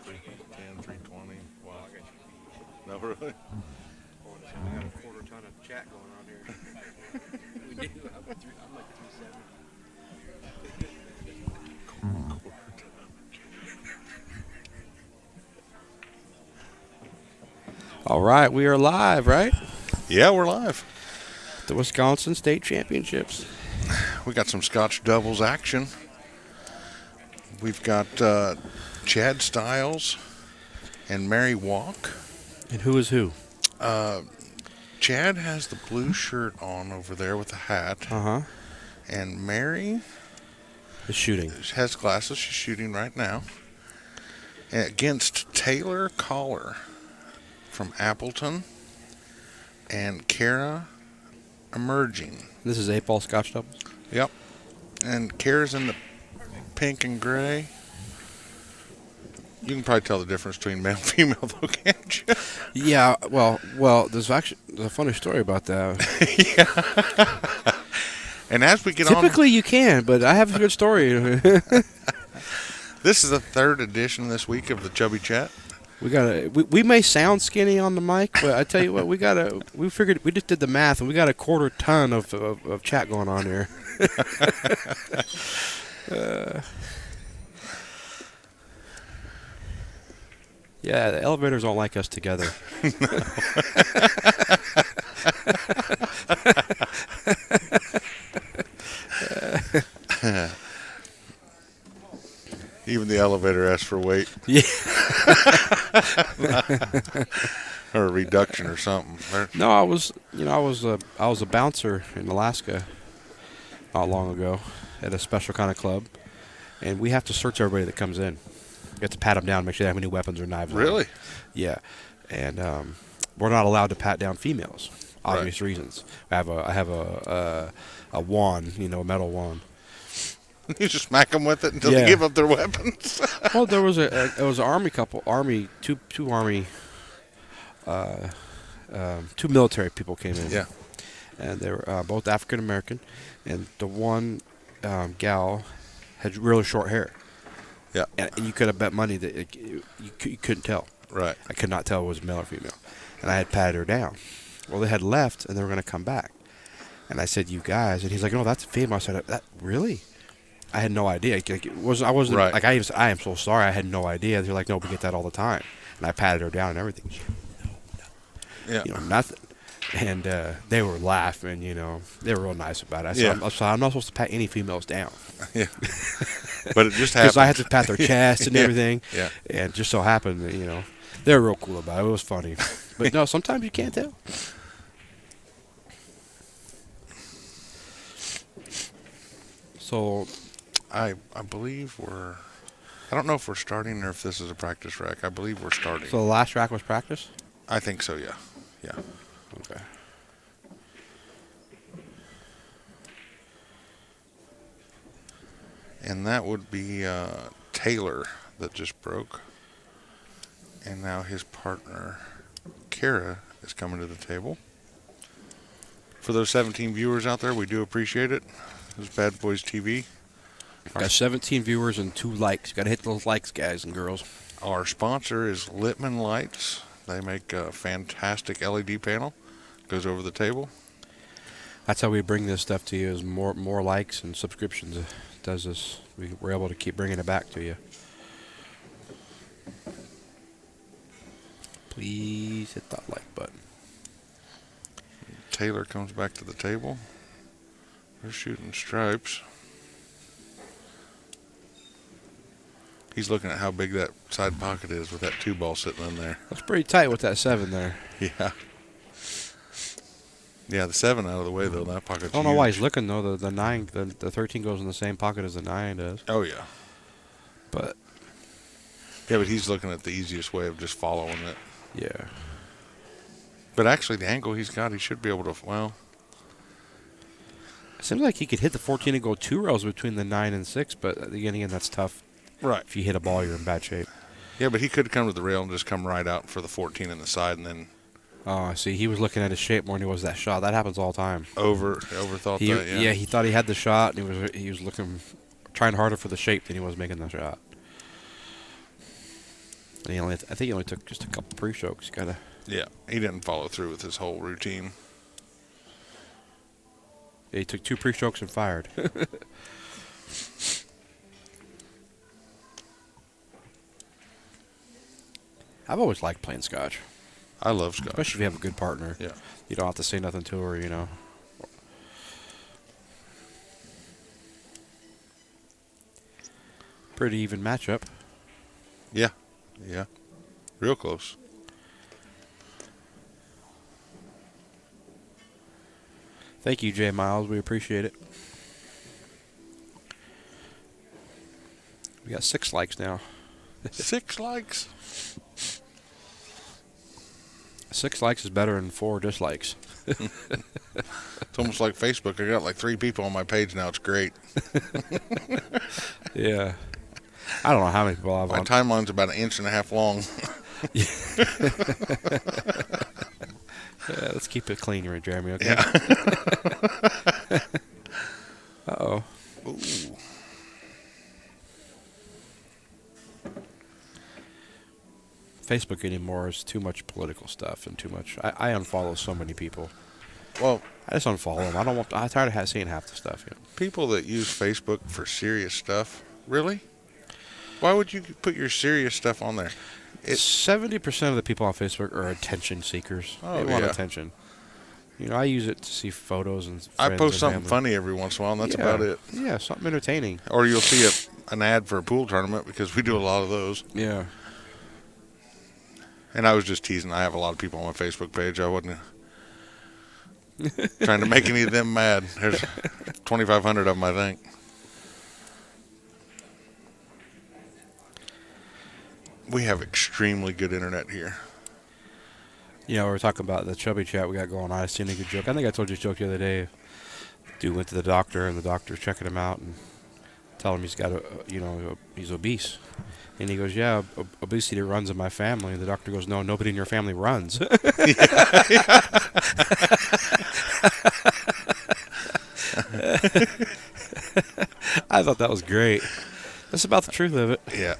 310, 320. Wow. No, really? We got a quarter ton of chat going on here. We do. I'm like 370. All right, we are live, right? Yeah, we're live. The Wisconsin State Championships. We got some Scotch doubles action. We've got Chad Stiles and Mary Waak. And who is who? Chad has the blue shirt on over there with the hat. Uh-huh. And Mary The shooting. has glasses. She's shooting right now. And against Taylor Coller from Appleton and Kara Emmering. This is 8-ball Scotch doubles. Yep. And Kara's in the pink and gray. You can probably tell the difference between male and female, though, can't you? Yeah, well, there's actually a funny story about that. Yeah. And as we get Typically you can, but I have a good story. this is the third edition this week of the Chubby Chat. We may sound skinny on the mic, but I tell you what, we figured, we just did the math, and we got a quarter ton of chat going on here. Yeah, the elevators don't like us together. Even the elevator asks for weight. Yeah. Or a reduction or something. No, I was a bouncer in Alaska not long ago at a special kind of club, and we have to search everybody that comes in. You have to pat them down, make sure they have any weapons or knives. Really? Yeah, and we're not allowed to pat down females, obvious reasons. I have a wand, a metal wand. You just smack them with it until they give up their weapons. Well, there was an army couple, two army, two military people came in. Yeah. And they were both African American, and the one gal had really short hair. Yeah. And you could have bet money that you couldn't tell. Right. I could not tell it was male or female. And I had patted her down. Well, they had left, and they were going to come back. And I said, "You guys," and he's like, "No, that's a female." I said, "That really?" I had no idea. I wasn't right. like I am so sorry. I had no idea. They're like, "No, we get that all the time." And I patted her down and everything. She, no. Yeah. Nothing. And they were laughing, They were real nice about it. I said, I'm not supposed to pat any females down. Yeah. But it just happened. Because I had to pat their chest and everything. Yeah. And it just so happened that, they were real cool about it. It was funny. But no, sometimes you can't tell. So I believe I don't know if we're starting or if this is a practice rack. I believe we're starting. So the last rack was practice? I think so, yeah. Yeah. Okay. And that would be Taylor that just broke. And now his partner, Kara, is coming to the table. For those 17 viewers out there, we do appreciate it. This is BadBoys TV. Got 17 viewers and 2 likes. Got to hit those likes, guys and girls. Our sponsor is Littman Lights. They make a fantastic LED panel. Goes over the table. That's how we bring this stuff to you, is more likes and subscriptions. It does this. We're able to keep bringing it back to you. Please hit that like button. Taylor comes back to the table. They're shooting stripes. He's looking at how big that side pocket is with that 2-ball sitting in there. That's pretty tight with that 7 there. Yeah. Yeah, the 7 out of the way, though. That pocket's I don't know why he's looking, though. The 9, the 13 goes in the same pocket as the 9 does. Oh, yeah. But yeah, but he's looking at the easiest way of just following it. yeah. But actually, the angle he's got, he should be able to, well. It seems like he could hit the 14 and go 2 rails between the 9 and 6, but again, that's tough. Right. If you hit a ball, you're in bad shape. Yeah, but he could come to the rail and just come right out for the 14 in the side and then. Oh, see, he was looking at his shape more than he was that shot. That happens all the time. Overthought that, yeah. Yeah, he thought he had the shot, and he was trying harder for the shape than he was making the shot. I think he only took just a couple pre-strokes. Gotta. Yeah, he didn't follow through with his whole routine. He took 2 pre-strokes and fired. I've always liked playing Scotch, I love Scotch. especially if you have a good partner. Yeah. You don't have to say nothing to her, Pretty even matchup. Yeah. Real close. Thank you, Jay Miles. We appreciate it. We got 6 likes now. 6 likes. 6 likes is better than 4 dislikes. It's almost like Facebook. I got like 3 people on my page now. It's great. Yeah. I don't know how many people I've My on. timeline's about 1.5 inches long. Yeah, let's keep it clean here, Jeremy, okay? Yeah. Uh-oh. Ooh. Facebook anymore is too much political stuff and too much. I unfollow so many people. Well, I just unfollow them. I'm tired of seeing half the stuff. people that use Facebook for serious stuff, really? Why would you put your serious stuff on there? 70% of the people on Facebook are attention seekers. Oh, They want yeah. attention. I use it to see photos and I friends post and something family. funny every once in a while, and that's about it. Yeah, something entertaining. Or you'll see an ad for a pool tournament, because we do a lot of those. Yeah. And I was just teasing. I have a lot of people on my Facebook page. I wasn't trying to make any of them mad. There's 2,500 of them, I think. We have extremely good internet here. We were talking about the chubby chat we got going on. I seen a good joke. I think I told you a joke the other day. Dude went to the doctor, and the doctor's checking him out and telling him he's got he's obese. And he goes, yeah, obesity runs in my family. And the doctor goes, no, nobody in your family runs. I thought that was great. That's about the truth of it. Yeah.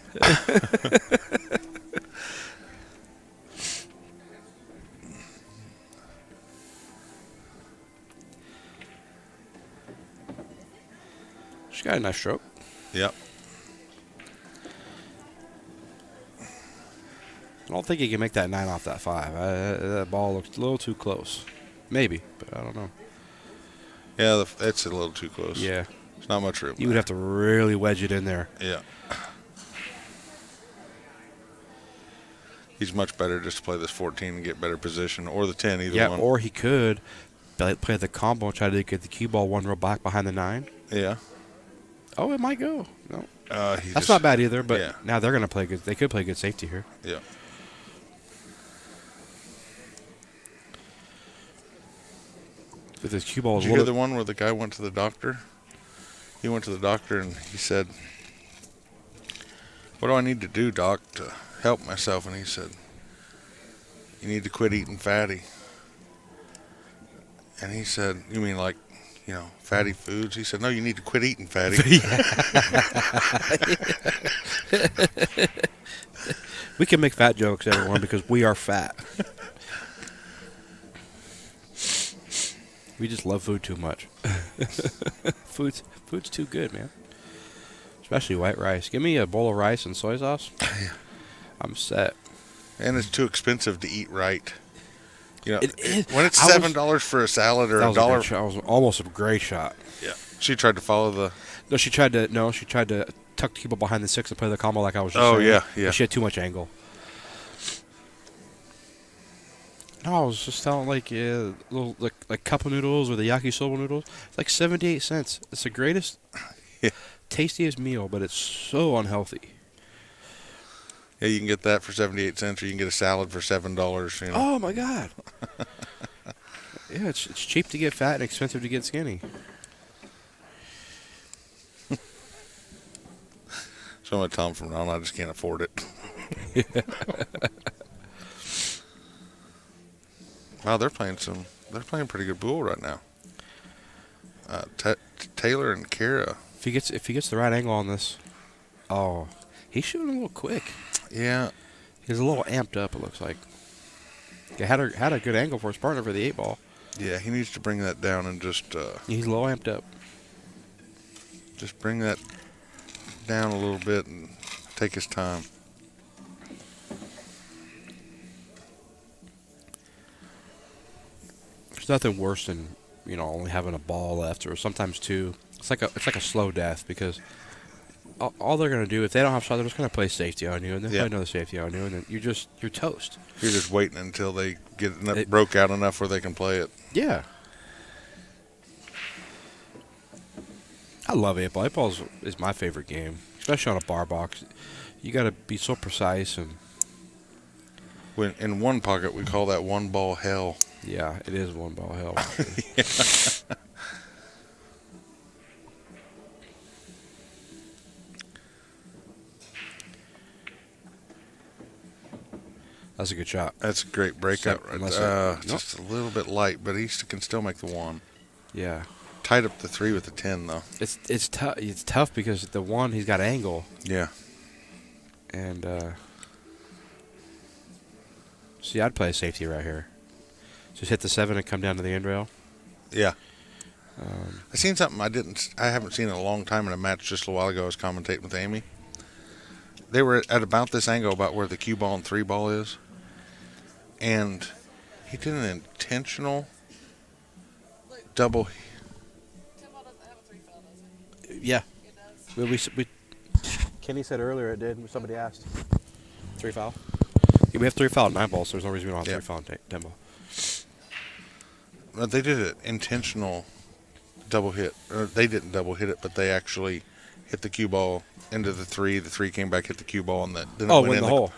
She got a nice stroke. Yep. I don't think he can make that 9 off that 5. That ball looks a little too close. Maybe, but I don't know. Yeah, it's a little too close. Yeah. There's not much room. You would have to really wedge it in there. Yeah. He's much better just to play this 14 and get better position, or the 10, either one. Yeah, or he could play the combo and try to get the cue ball 1 row back behind the 9. Yeah. Oh, it might go. No. That's not bad either, but yeah. now they're going to play good. They could play good safety here. Yeah. With his cue ball is Did you hear the one where the guy went to the doctor? He went to the doctor and he said, "What do I need to do, doc, to help myself?" And he said, "You need to quit eating fatty." And he said, "You mean like, fatty foods?" He said, "No, you need to quit eating fatty." We can make fat jokes, everyone, because we are fat. We just love food too much. Food's too good, man. Especially white rice. Give me a bowl of rice and soy sauce. I'm set. And it's too expensive to eat right. It is. When it's $7 for a salad or That a was dollar. That was almost a great shot. Yeah. She tried to follow the. No, she tried to tuck the people behind the 6 and play the combo like I was just Oh, saying. yeah, yeah. But she had too much angle. No, I was just telling little like cup of noodles or the yakisoba noodles. It's like 78 cents. It's the greatest, tastiest meal, but it's so unhealthy. Yeah, you can get that for 78 cents, or you can get a salad for $7. Oh my God. Yeah, it's cheap to get fat and expensive to get skinny. So I'm gonna tell them from now on, I just can't afford it. Wow, they're playing pretty good pool right now. Taylor and Kara. If he gets the right angle on this, he's shooting a little quick. Yeah, He's a little amped up, it looks like. He had a good angle for his partner for the 8-ball. Yeah, he needs to bring that down and just He's a little amped up. just bring that down a little bit and take his time. There's nothing worse than only having a ball left, or sometimes two. It's like a slow death, because all they're gonna do if they don't have shot, they're just gonna play safety on you, and then play another safety on you, and then you're toast. You're just waiting until they get broke out enough where they can play it. Yeah. I love 8-ball. 8-ball is my favorite game, especially on a bar box. You got to be so precise, and When in one pocket, we call that one ball hell. yeah, it is one ball hell. That's a good shot. That's a great breakout. Nope. Just a little bit light, but he can still make the one. Yeah. Tied up the 3 with the 10, though. It's tough. It's tough because the one, he's got angle, Yeah. and see, I'd play a safety right here. Just hit the 7 and come down to the end rail. Yeah. I seen something I haven't seen in a long time in a match. Just a while ago, I was commentating with Amy. They were at about this angle, about where the cue ball and 3 ball is, and he did an intentional double. Yeah. We Kenny said earlier it did. Somebody asked. 3 foul. Yeah, we have 3 foul at 9 balls, so there's no reason we don't have 3 foul at 10 ball. They did an intentional double hit. Or they didn't double hit it, but they actually hit the cue ball into the 3. The 3 came back, hit the cue ball, and then it went in the hole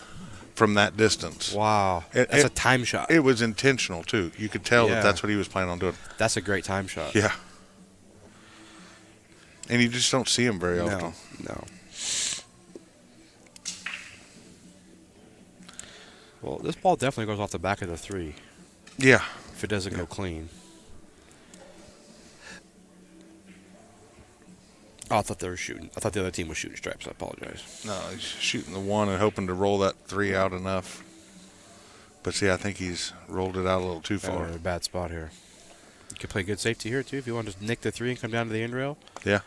from that distance. Wow, that's a time shot. It was intentional too. You could tell that that's what he was planning on doing. That's a great time shot. Yeah. And you just don't see him very often. No. Well, this ball definitely goes off the back of the 3. Yeah. If it doesn't go clean. Oh, I thought they were shooting. I thought the other team was shooting stripes. I apologize. No, he's shooting the 1 and hoping to roll that 3 out enough. But see, I think he's rolled it out a little too far. A bad spot here. You could play good safety here, too, if you want to nick the 3 and come down to the end rail. Yeah.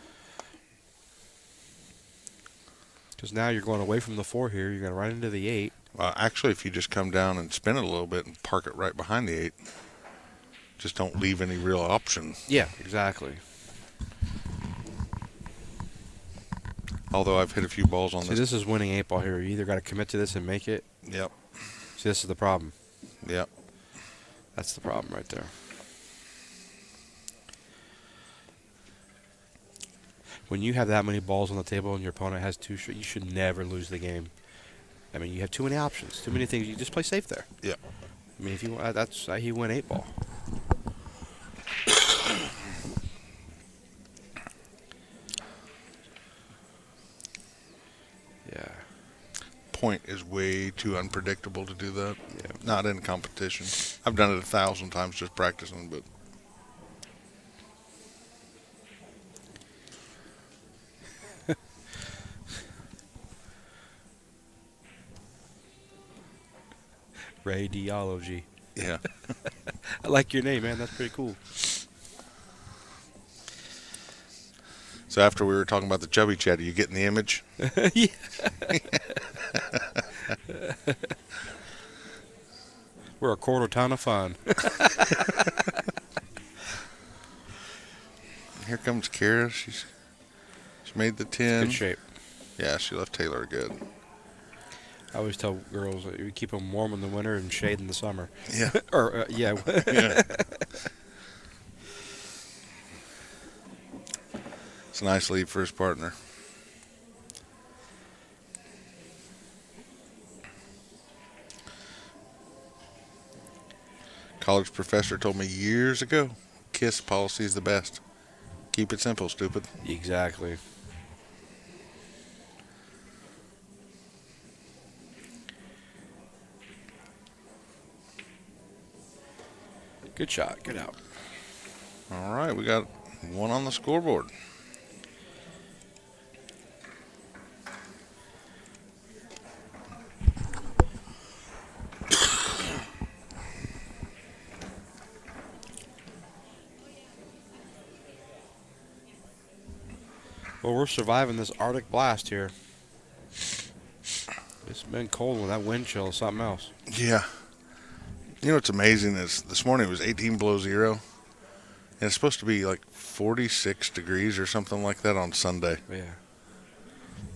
Because now you're going away from the 4 here. You're going to run into the 8. Well, actually, if you just come down and spin it a little bit and park it right behind the 8, just don't leave any real option. Yeah, exactly. Although I've hit a few balls on See, this. this is winning 8-ball here. You either got to commit to this and make it. Yep. See, this is the problem. Yep. That's the problem right there. When you have that many balls on the table and your opponent has 2, you should never lose the game. I mean, you have too many options, too many things. You just play safe there. Yep. I mean, if you that's how he win 8-ball. Yeah. Point is way too unpredictable to do that. Yeah. Not in competition. I've done it 1,000 times just practicing, but Radiology. yeah. I like your name, man. That's pretty cool. So after we were talking about the chubby chat, are you getting the image? Yeah. We're a quarter ton of fun. Here comes Kara. She's made the 10. Good shape. Yeah, she left Taylor good. I always tell girls that you keep them warm in the winter and shade in the summer. Yeah. Or yeah. Yeah. It's a nice lead for his partner. College professor told me years ago, KISS policy is the best. Keep it simple, stupid. Exactly. Good shot. Good out. All right, we got one on the scoreboard. Well, we're surviving this Arctic blast here. It's been cold with that wind chill is something else. Yeah. You know what's amazing is this morning it was 18 below zero, and it's supposed to be like 46 degrees or something like that on Sunday. Yeah.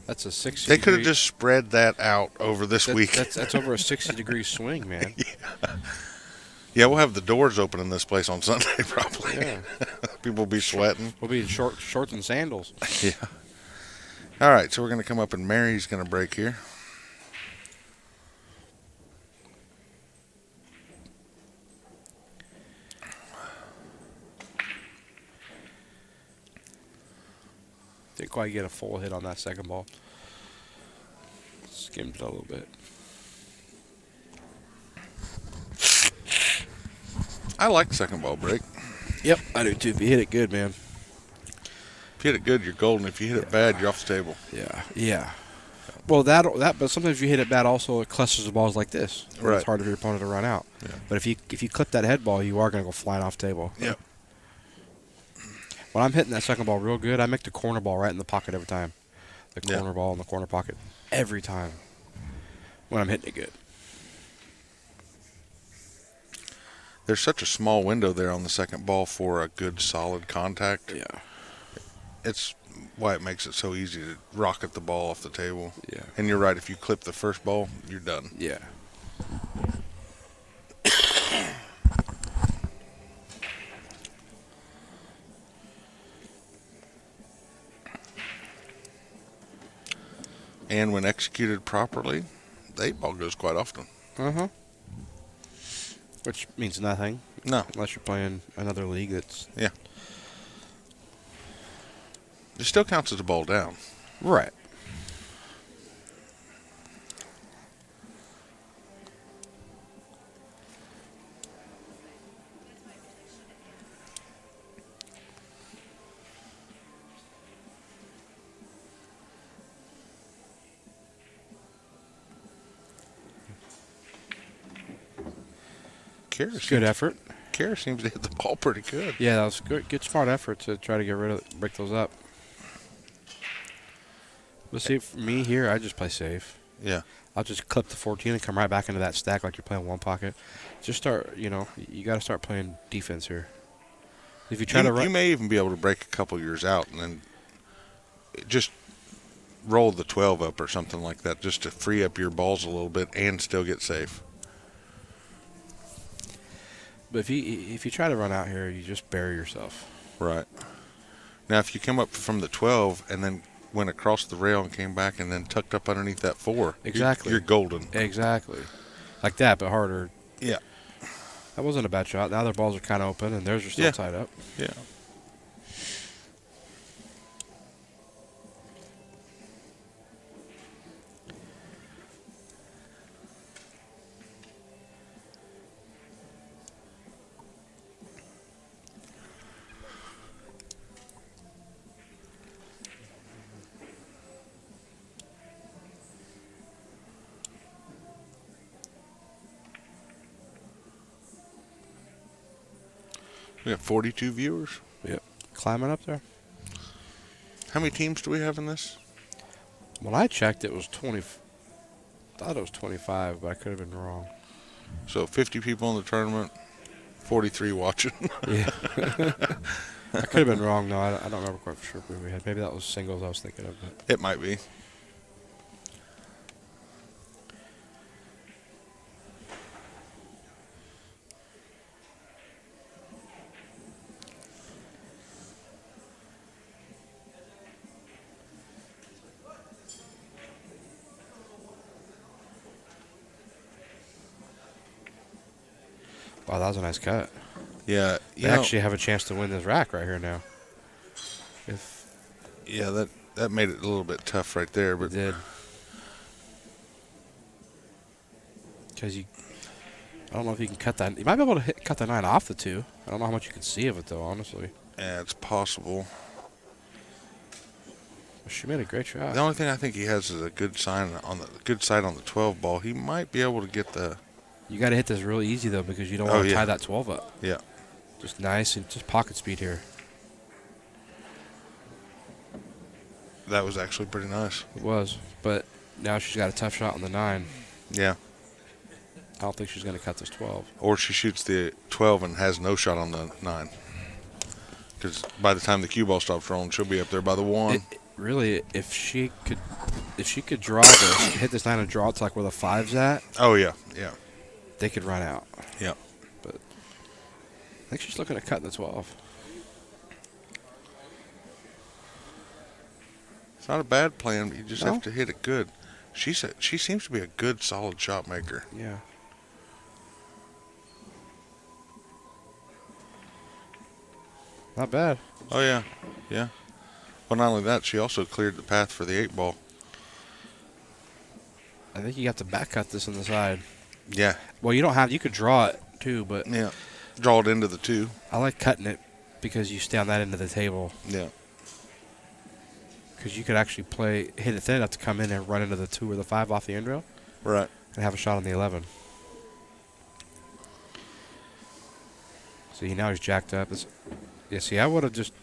That's a 60 They could have degree- just spread that out over this week. That's over a 60-degree swing, man. Yeah, we'll have the doors open in this place on Sunday probably. Yeah. People will be sweating. We'll be in shorts and sandals. Yeah. All right, so we're going to come up and Mary's going to break here. Didn't quite get a full hit on that second ball. Skimmed it a little bit. I like second ball break. Yep, I do too. If you hit it good, man. If you hit it good, you're golden. If you hit it bad, you're off the table. Yeah, yeah. Well, but sometimes if you hit it bad, also it clusters the balls like this. Right. It's hard for your opponent to run out. Yeah. But if you clip that head ball, you are going to go flying off the table. Yep. When I'm hitting that second ball real good, I make the corner ball right in the pocket every time. The Yeah. corner ball in the corner pocket every time when I'm hitting it good. There's such a small window there on the second ball for a good solid contact. Yeah. It's why it makes it so easy to rocket the ball off the table. Yeah. And you're right, if you clip the first ball, you're done. Yeah. And when executed properly, the 8-ball goes quite often. Uh-huh. Which means nothing No. unless you're playing another league that's... It still counts as a ball down. Right. Good effort. Kara seems to hit the ball pretty good. Yeah, that was good smart effort to try to break those up. Let's see, for me here, I just play safe. Yeah. I'll just clip the 14 and come right back into that stack like you're playing one pocket. Just start, you got to start playing defense here. If you try to run, You may even be able to break a couple years out and then just roll the 12 up or something like that just to free up your balls a little bit and still get safe. but if you try to run out here, you just bury yourself. Right. Now, if you come up from the 12 and then went across the rail and came back and then tucked up underneath that 4, Exactly. you're golden. Exactly. Like that, but harder. Yeah. That wasn't a bad shot. Now their balls are kind of open, and theirs are still Yeah. tied up. Yeah. We have 42 viewers. Yep. Climbing up there. How many teams do we have in this? When I checked, it was 20. I thought it was 25, but I could have been wrong. So 50 people in the tournament, 43 watching. Yeah. I could have been wrong, though. I don't remember quite for sure who we had. Maybe that was singles I was thinking of. But It might be. wow, that was a nice cut. Yeah. They actually have a chance to win this rack right here now. Yeah, that made it a little bit tough right there. It But did. Because I don't know if you can cut that. You might be able to cut the 9 off the 2. I don't know how much you can see of it, though, honestly. yeah, it's possible. She made a great shot. The only thing I think he has is a good sign on the good side on the 12 ball. He might be able to get the. You got to hit this real easy, though, because you don't Oh, want to yeah. tie that 12 up. Yeah. Just nice and just pocket speed here. That was actually pretty nice. It was. But now she's got a tough shot on the 9. Yeah. I don't think she's going to cut this 12. Or she shoots the 12 and has no shot on the 9. Because by the time the cue ball stops rolling, she'll be up there by the 1. Really, if she could draw this, hit this 9 and draw it to like where the 5's at, Oh, yeah. Yeah. they could run out. Yeah. But I think she's looking at cutting the 12. It's not a bad plan, but you just No? have to hit it good. She seems to be a good, solid shot maker. Yeah. Not bad. Oh, yeah. Yeah. Well, not only that, she also cleared the path for the 8 ball. I think you have to back cut this on the side. Yeah. Well, you don't have. You could draw it too, but Yeah. Draw it into the 2. I like cutting it because you stay on that end of the table. Yeah. Because you could actually hit it thin enough to come in and run into the 2 or the 5 off the end rail Right. and have a shot on the 11. See, now he's jacked up. See, I would have just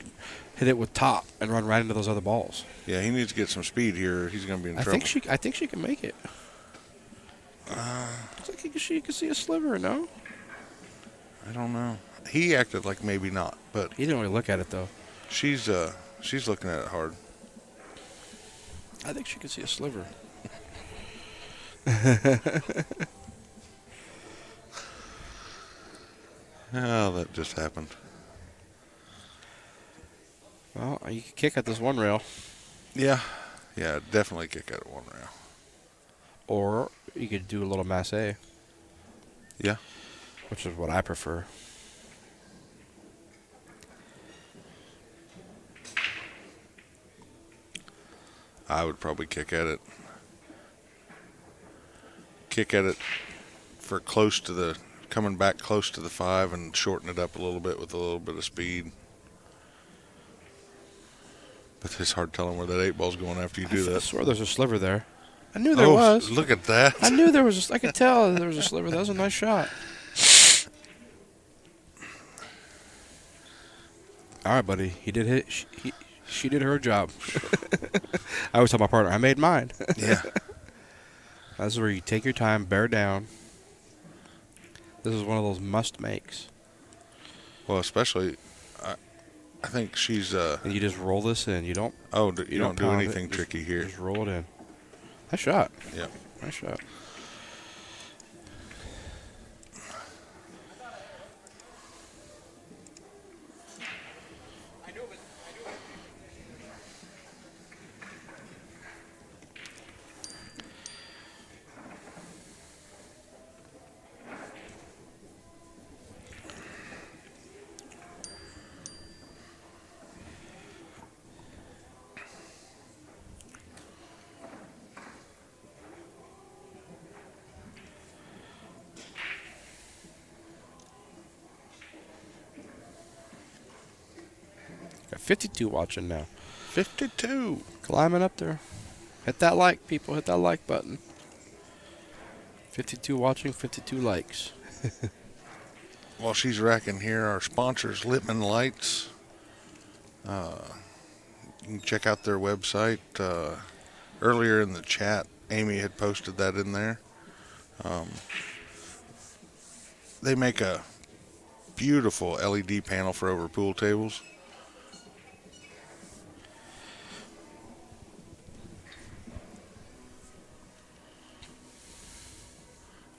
hit it with top and run right into those other balls. Yeah, he needs to get some speed here. He's going to be in trouble. I think she can make it. Looks like she can see a sliver, no? I don't know. He acted like maybe not, but He didn't really look at it, though. she's looking at it hard. I think she can see a sliver. Oh, that just happened. Well, you can kick at this 1 rail, Yeah. Yeah, definitely kick at it 1 rail. or you could do a little masse, Yeah. which is what I prefer. I would probably kick at it. Kick at it for coming back close to the 5 and shorten it up a little bit with a little bit of speed. But it's hard telling where that 8 ball's going after you do I that. swear there's a sliver there. I knew there was. Look at that. I knew there was. I could tell there was a sliver. That was a nice shot. All right, buddy. He did hit. She did her job. I always tell my partner, I made mine. Yeah. This is where you take your time, bear down. This is one of those must makes. Well, especially, I think she's. And you just roll this in. You don't. Oh, you don't do pound anything it. tricky here. Just roll it in. Nice shot. Yeah. Nice shot. Got 52 watching now. 52. Climbing up there. Hit that like, people. Hit that like button. 52 watching, 52 likes. While she's racking here, our sponsors, Littman Lights. You can check out their website. Earlier in the chat, Amy had posted that in there. They make a beautiful LED panel for over pool tables.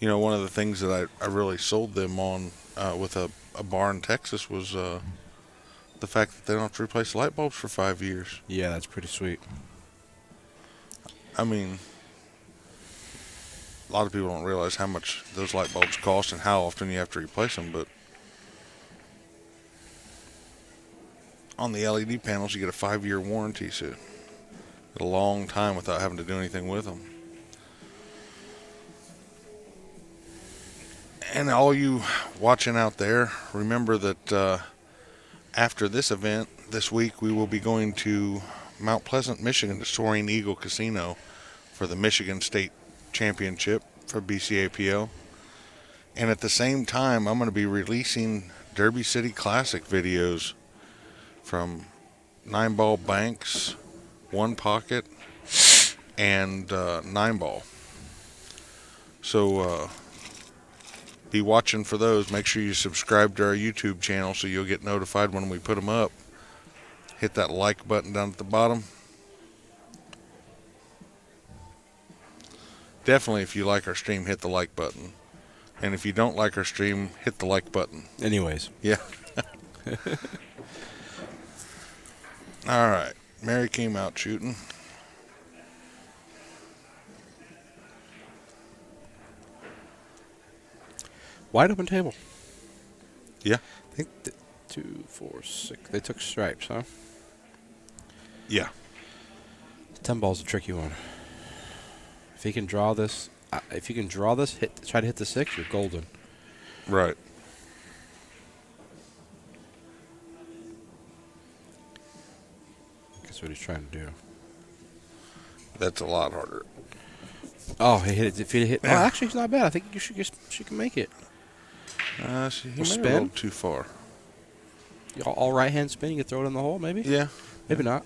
You know, one of the things that I really sold them on with a bar in Texas was the fact that they don't have to replace light bulbs for 5 years. Yeah, that's pretty sweet. I mean, a lot of people don't realize how much those light bulbs cost and how often you have to replace them, but on the LED panels you get a 5-year warranty, so a long time without having to do anything with them. And all you watching out there, remember that after this event this week, we will be going to Mount Pleasant, Michigan, to Soaring Eagle Casino for the Michigan State Championship for BCAPL. And at the same time, I'm going to be releasing Derby City Classic videos from 9-ball banks, 1 pocket, and 9 ball. So be watching for those. Make sure you subscribe to our YouTube channel so you'll get notified when we put them up. Hit that like button down at the bottom. Definitely, if you like our stream, hit the like button. And if you don't like our stream, hit the like button. Anyways. Yeah. All right. Mary came out shooting. Wide open table. Yeah. I think 2, 4, 6. They took stripes, huh? Yeah. 10 ball's a tricky one. If you can draw this, try to hit the 6, you're golden. Right. That's what he's trying to do. That's a lot harder. Oh, he hit it. If he hit, Yeah. oh, actually, it's not bad. I think she can make it. He may have spin? rolled too far. All right hand spin. You can throw it in the hole, maybe. Yeah. Maybe not.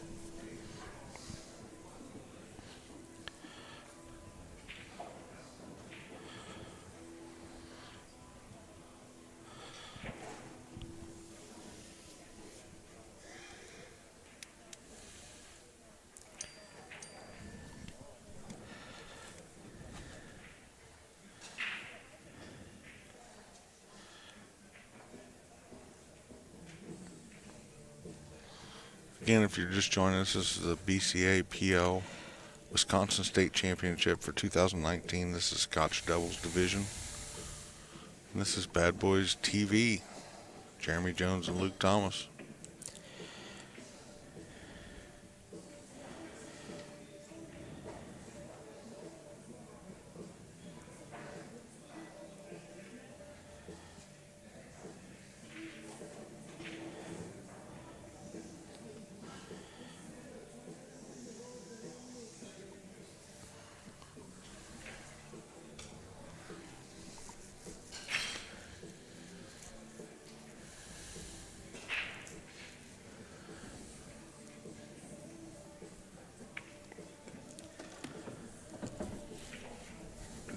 Again, if you're just joining us, this is the BCAPL Wisconsin State Championship for 2019. This is Scotch Doubles Division. And this is BadBoys TV. Jeremy Jones and Luke Thomas.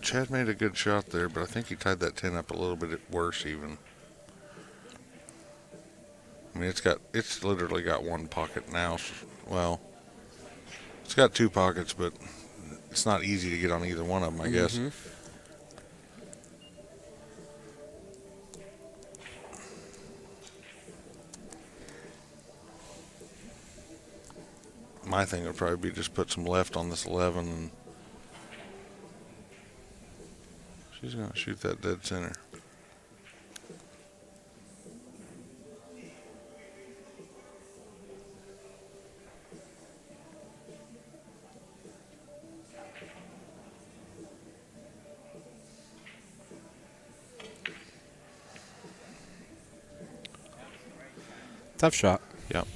Chad made a good shot there, but I think he tied that 10 up a little bit worse even. I mean, it's literally got 1 pocket now. Well, it's got 2 pockets, but it's not easy to get on either one of them, I guess. My thing would probably be just put some left on this 11 and she's going to shoot that dead center. Tough shot. Yep.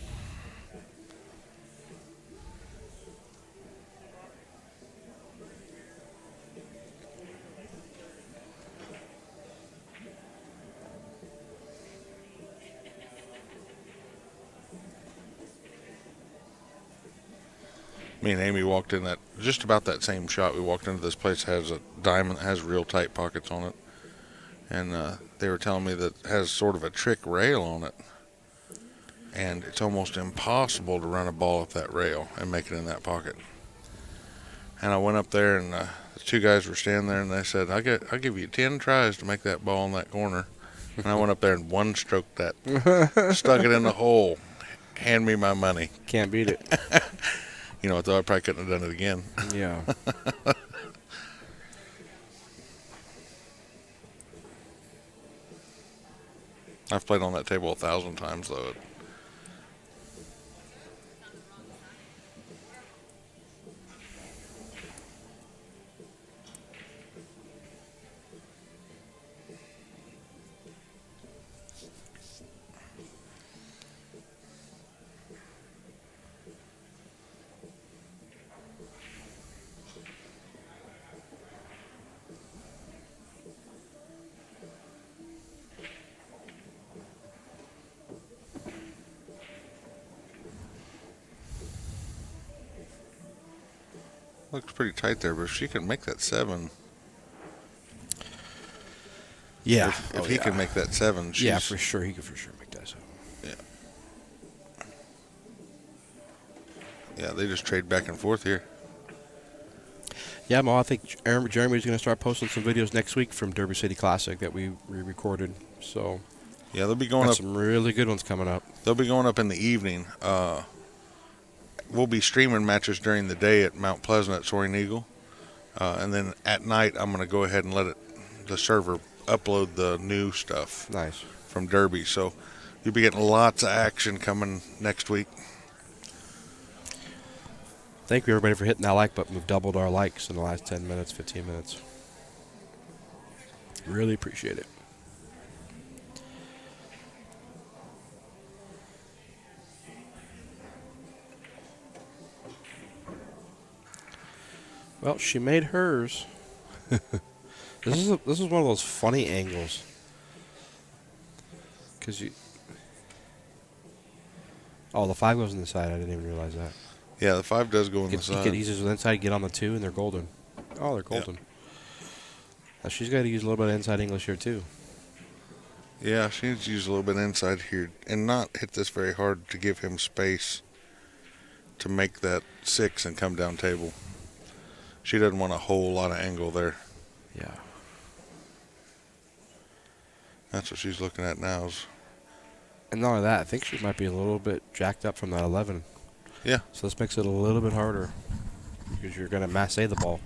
Me and Amy walked in just about that same shot. We walked into this place, has a diamond that has real tight pockets on it. And they were telling me that it has sort of a trick rail on it. And it's almost impossible to run a ball up that rail and make it in that pocket. And I went up there, and the 2 guys were standing there, and they said, I'll give you 10 tries to make that ball in that corner. And I went up there and 1-stroked that. Stuck it in the hole. Hand me my money. Can't beat it. You know what, though? I probably couldn't have done it again. Yeah. I've played on that table 1,000 times, though. Looks pretty tight there, but if she can make that 7, Yeah. if he can make that 7, she's, Yeah, for sure. He could for sure make that. So. yeah. Yeah, they just trade back and forth here. Yeah, Mo, I think Jeremy's going to start posting some videos next week from Derby City Classic that we recorded. So, Yeah, they'll be going got up. some really good ones coming up. They'll be going up in the evening. We'll be streaming matches during the day at Mount Pleasant at Soaring Eagle, and then at night I'm going to go ahead and let the server upload the new stuff Nice. from Derby. So you'll be getting lots of action coming next week. Thank you, everybody, for hitting that like button. We've doubled our likes in the last 10 minutes, 15 minutes. Really appreciate it. Well, she made hers. This is one of those funny angles. Because you... Oh, the 5 goes on the side. I didn't even realize that. Yeah, the 5 does go on the You side. get easy with inside, get on the 2, and they're golden. Oh, they're golden. Now she's got to use a little bit of inside English here, too. Yeah, she needs to use a little bit inside here and not hit this very hard to give him space to make that 6 and come down table. She doesn't want a whole lot of angle there. Yeah. That's what she's looking at now. And not only that, I think she might be a little bit jacked up from that 11. Yeah. So this makes it a little bit harder because you're going to masse the ball.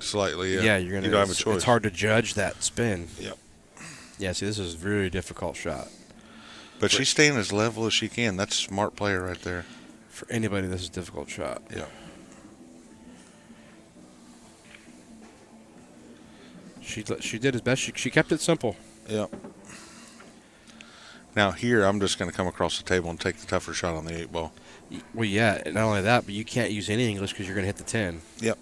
Slightly, yeah. Yeah, you're going to. You don't have a choice. It's hard to judge that spin. Yep. Yeah, see, this is a really difficult shot. But she's staying as level as she can. That's a smart player right there. For anybody, this is a difficult shot. Yeah. She did as best. She kept it simple. Yep. Now here, I'm just going to come across the table and take the tougher shot on the 8 ball. Well, yeah, not only that, but you can't use any English because you're going to hit the 10. Yep.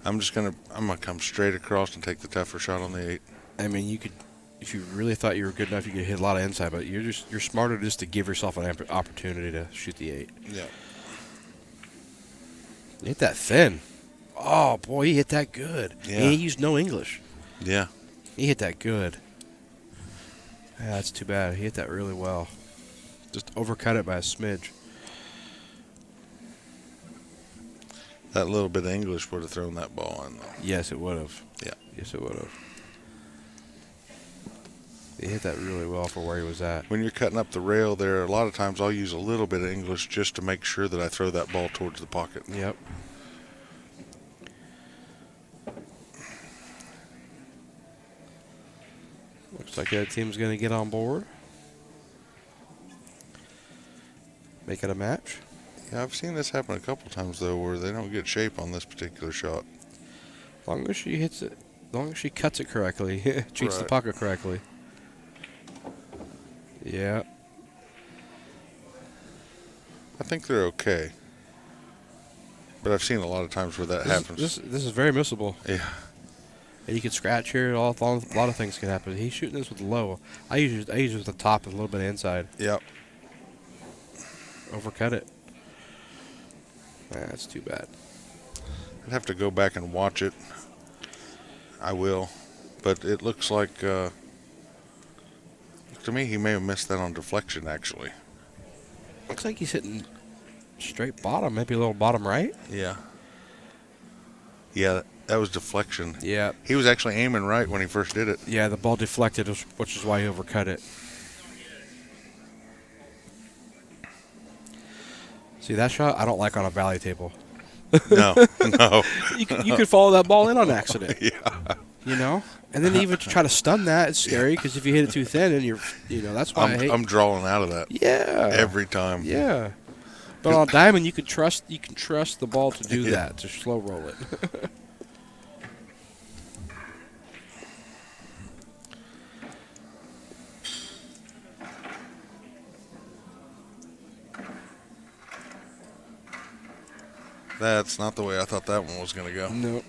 I'm going to come straight across and take the tougher shot on the 8. I mean, you could, if you really thought you were good enough, you could hit a lot of inside, but you're smarter just to give yourself an opportunity to shoot the 8. Yeah. You hit that thin. Oh, boy, he hit that good. Yeah. He used no English. Yeah. He hit that good. Yeah, that's too bad. He hit that really well. Just overcut it by a smidge. That little bit of English would have thrown that ball in, though. Yes, it would have. Yeah. Yes, it would have. He hit that really well for where he was at. When you're cutting up the rail there, a lot of times I'll use a little bit of English just to make sure that I throw that ball towards the pocket. Yep. Looks like that team's going to get on board. Make it a match. Yeah, I've seen this happen a couple times, though, where they don't get shape on this particular shot. As long as she hits it, as long as she cuts it correctly, cheats the Right. pocket correctly. Yeah. I think they're okay. But I've seen a lot of times where that happens. This is very missable. Yeah. And you can scratch here. A lot of things can happen. He's shooting this with low. I use it with the top and a little bit of inside. Yep. Overcut it. That's too bad. I'd have to go back and watch it. I will. But it looks like, to me, he may have missed that on deflection, actually. Looks like he's hitting straight bottom, maybe a little bottom right. Yeah. Yeah, that was deflection. Yeah. He was actually aiming right when he first did it. Yeah, the ball deflected, which is why he overcut it. See, that shot I don't like on a valley table. No, no. You could follow that ball in on accident. Yeah. You know? And then even to try to stun that, it's scary because if you hit it too thin and that's why I hate. I'm drawing out of that. Yeah. Every time. Yeah. But on diamond, you can trust the ball to do that, to slow roll it. That's not the way I thought that one was going to go. No.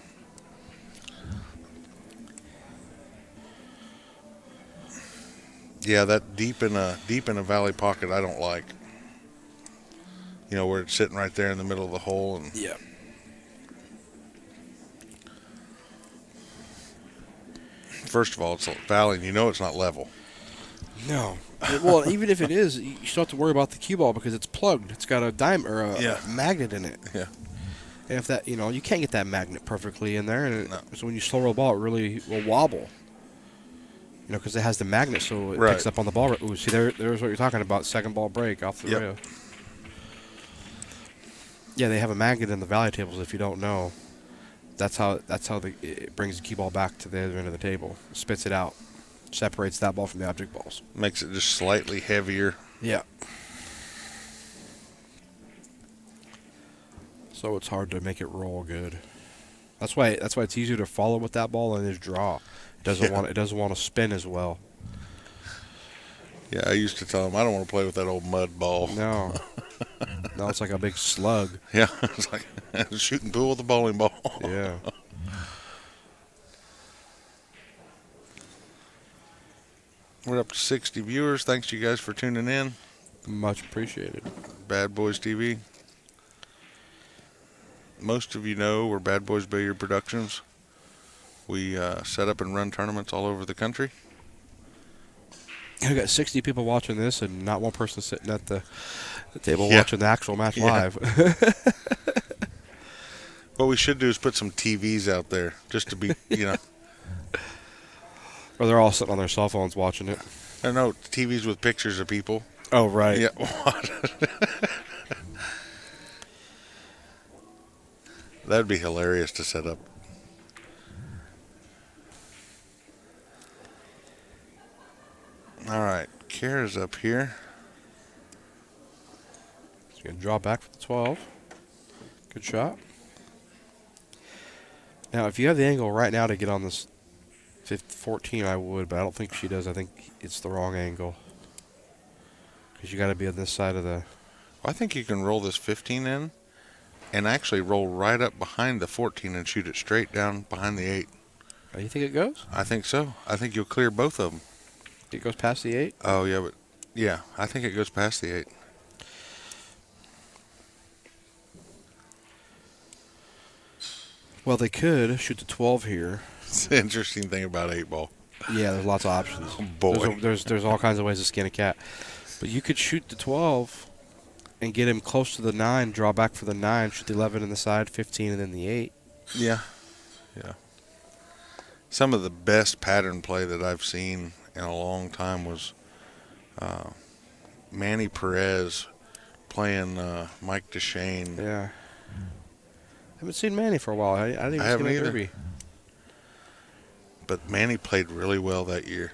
Yeah, that deep in a valley pocket I don't like. where it's sitting right there in the middle of the hole. And Yeah. first of all, it's fouling. It's not level. No. Well, even if it is, you still have to worry about the cue ball because it's plugged. It's got a a magnet in it. Yeah. And if that, you can't get that magnet perfectly in there, and No. so when you slow roll the ball, it really will wobble. Because it has the magnet, so it Right. picks up on the ball. Ooh, see, there's what you're talking about. Second ball break off the Yep. rail. Yeah, they have a magnet in the valley tables. If you don't know, that's how it brings the cue ball back to the other end of the table, spits it out, separates that ball from the object balls. Makes it just slightly heavier. Yeah. So it's hard to make it roll good. That's why it's easier to follow with that ball than it is draw. It doesn't want to spin as well. Yeah, I used to tell him I don't want to play with that old mud ball. No. No, it's like a big slug. Yeah, it's like a shooting pool with a bowling ball. Yeah. We're up to 60 viewers. Thanks you guys for tuning in. Much appreciated. Bad Boys TV. Most of you know we're Bad Boys Billiard Productions. We set up and run tournaments all over the country. We got 60 people watching this and not one person sitting at the table Yeah. watching the actual match live. What we should do is put some TVs out there just to be, Or they're all sitting on their cell phones watching it. I don't know, TVs with pictures of people. Oh, right. Yeah. That'd be hilarious to set up. All right, Kara's up here. He's going to draw back for the 12. Good shot. Now, if you have the angle right now to get on this 14, I would, but I don't think she does. I think it's the wrong angle. Because you got to be on this side of the... I think you can roll this 15 in and actually roll right up behind the 14 and shoot it straight down behind the 8. Oh, you think it goes? I think so. I think you'll clear both of them. It goes past the 8? Oh, yeah, but yeah, I think it goes past the 8. Well, they could shoot the 12 here. It's the interesting thing about 8 ball. Yeah, there's lots of options. Oh, boy. There's all kinds of ways to skin a cat. But you could shoot the 12 and get him close to the 9, draw back for the 9, shoot the 11 in the side, 15, and then the 8. Yeah. Yeah. Some of the best pattern play that I've seen in a long time was Manny Perez playing Mike DeShane. Yeah. Haven't seen Manny for a while. I didn't even I see haven't him at either. Derby. But Manny played really well that year.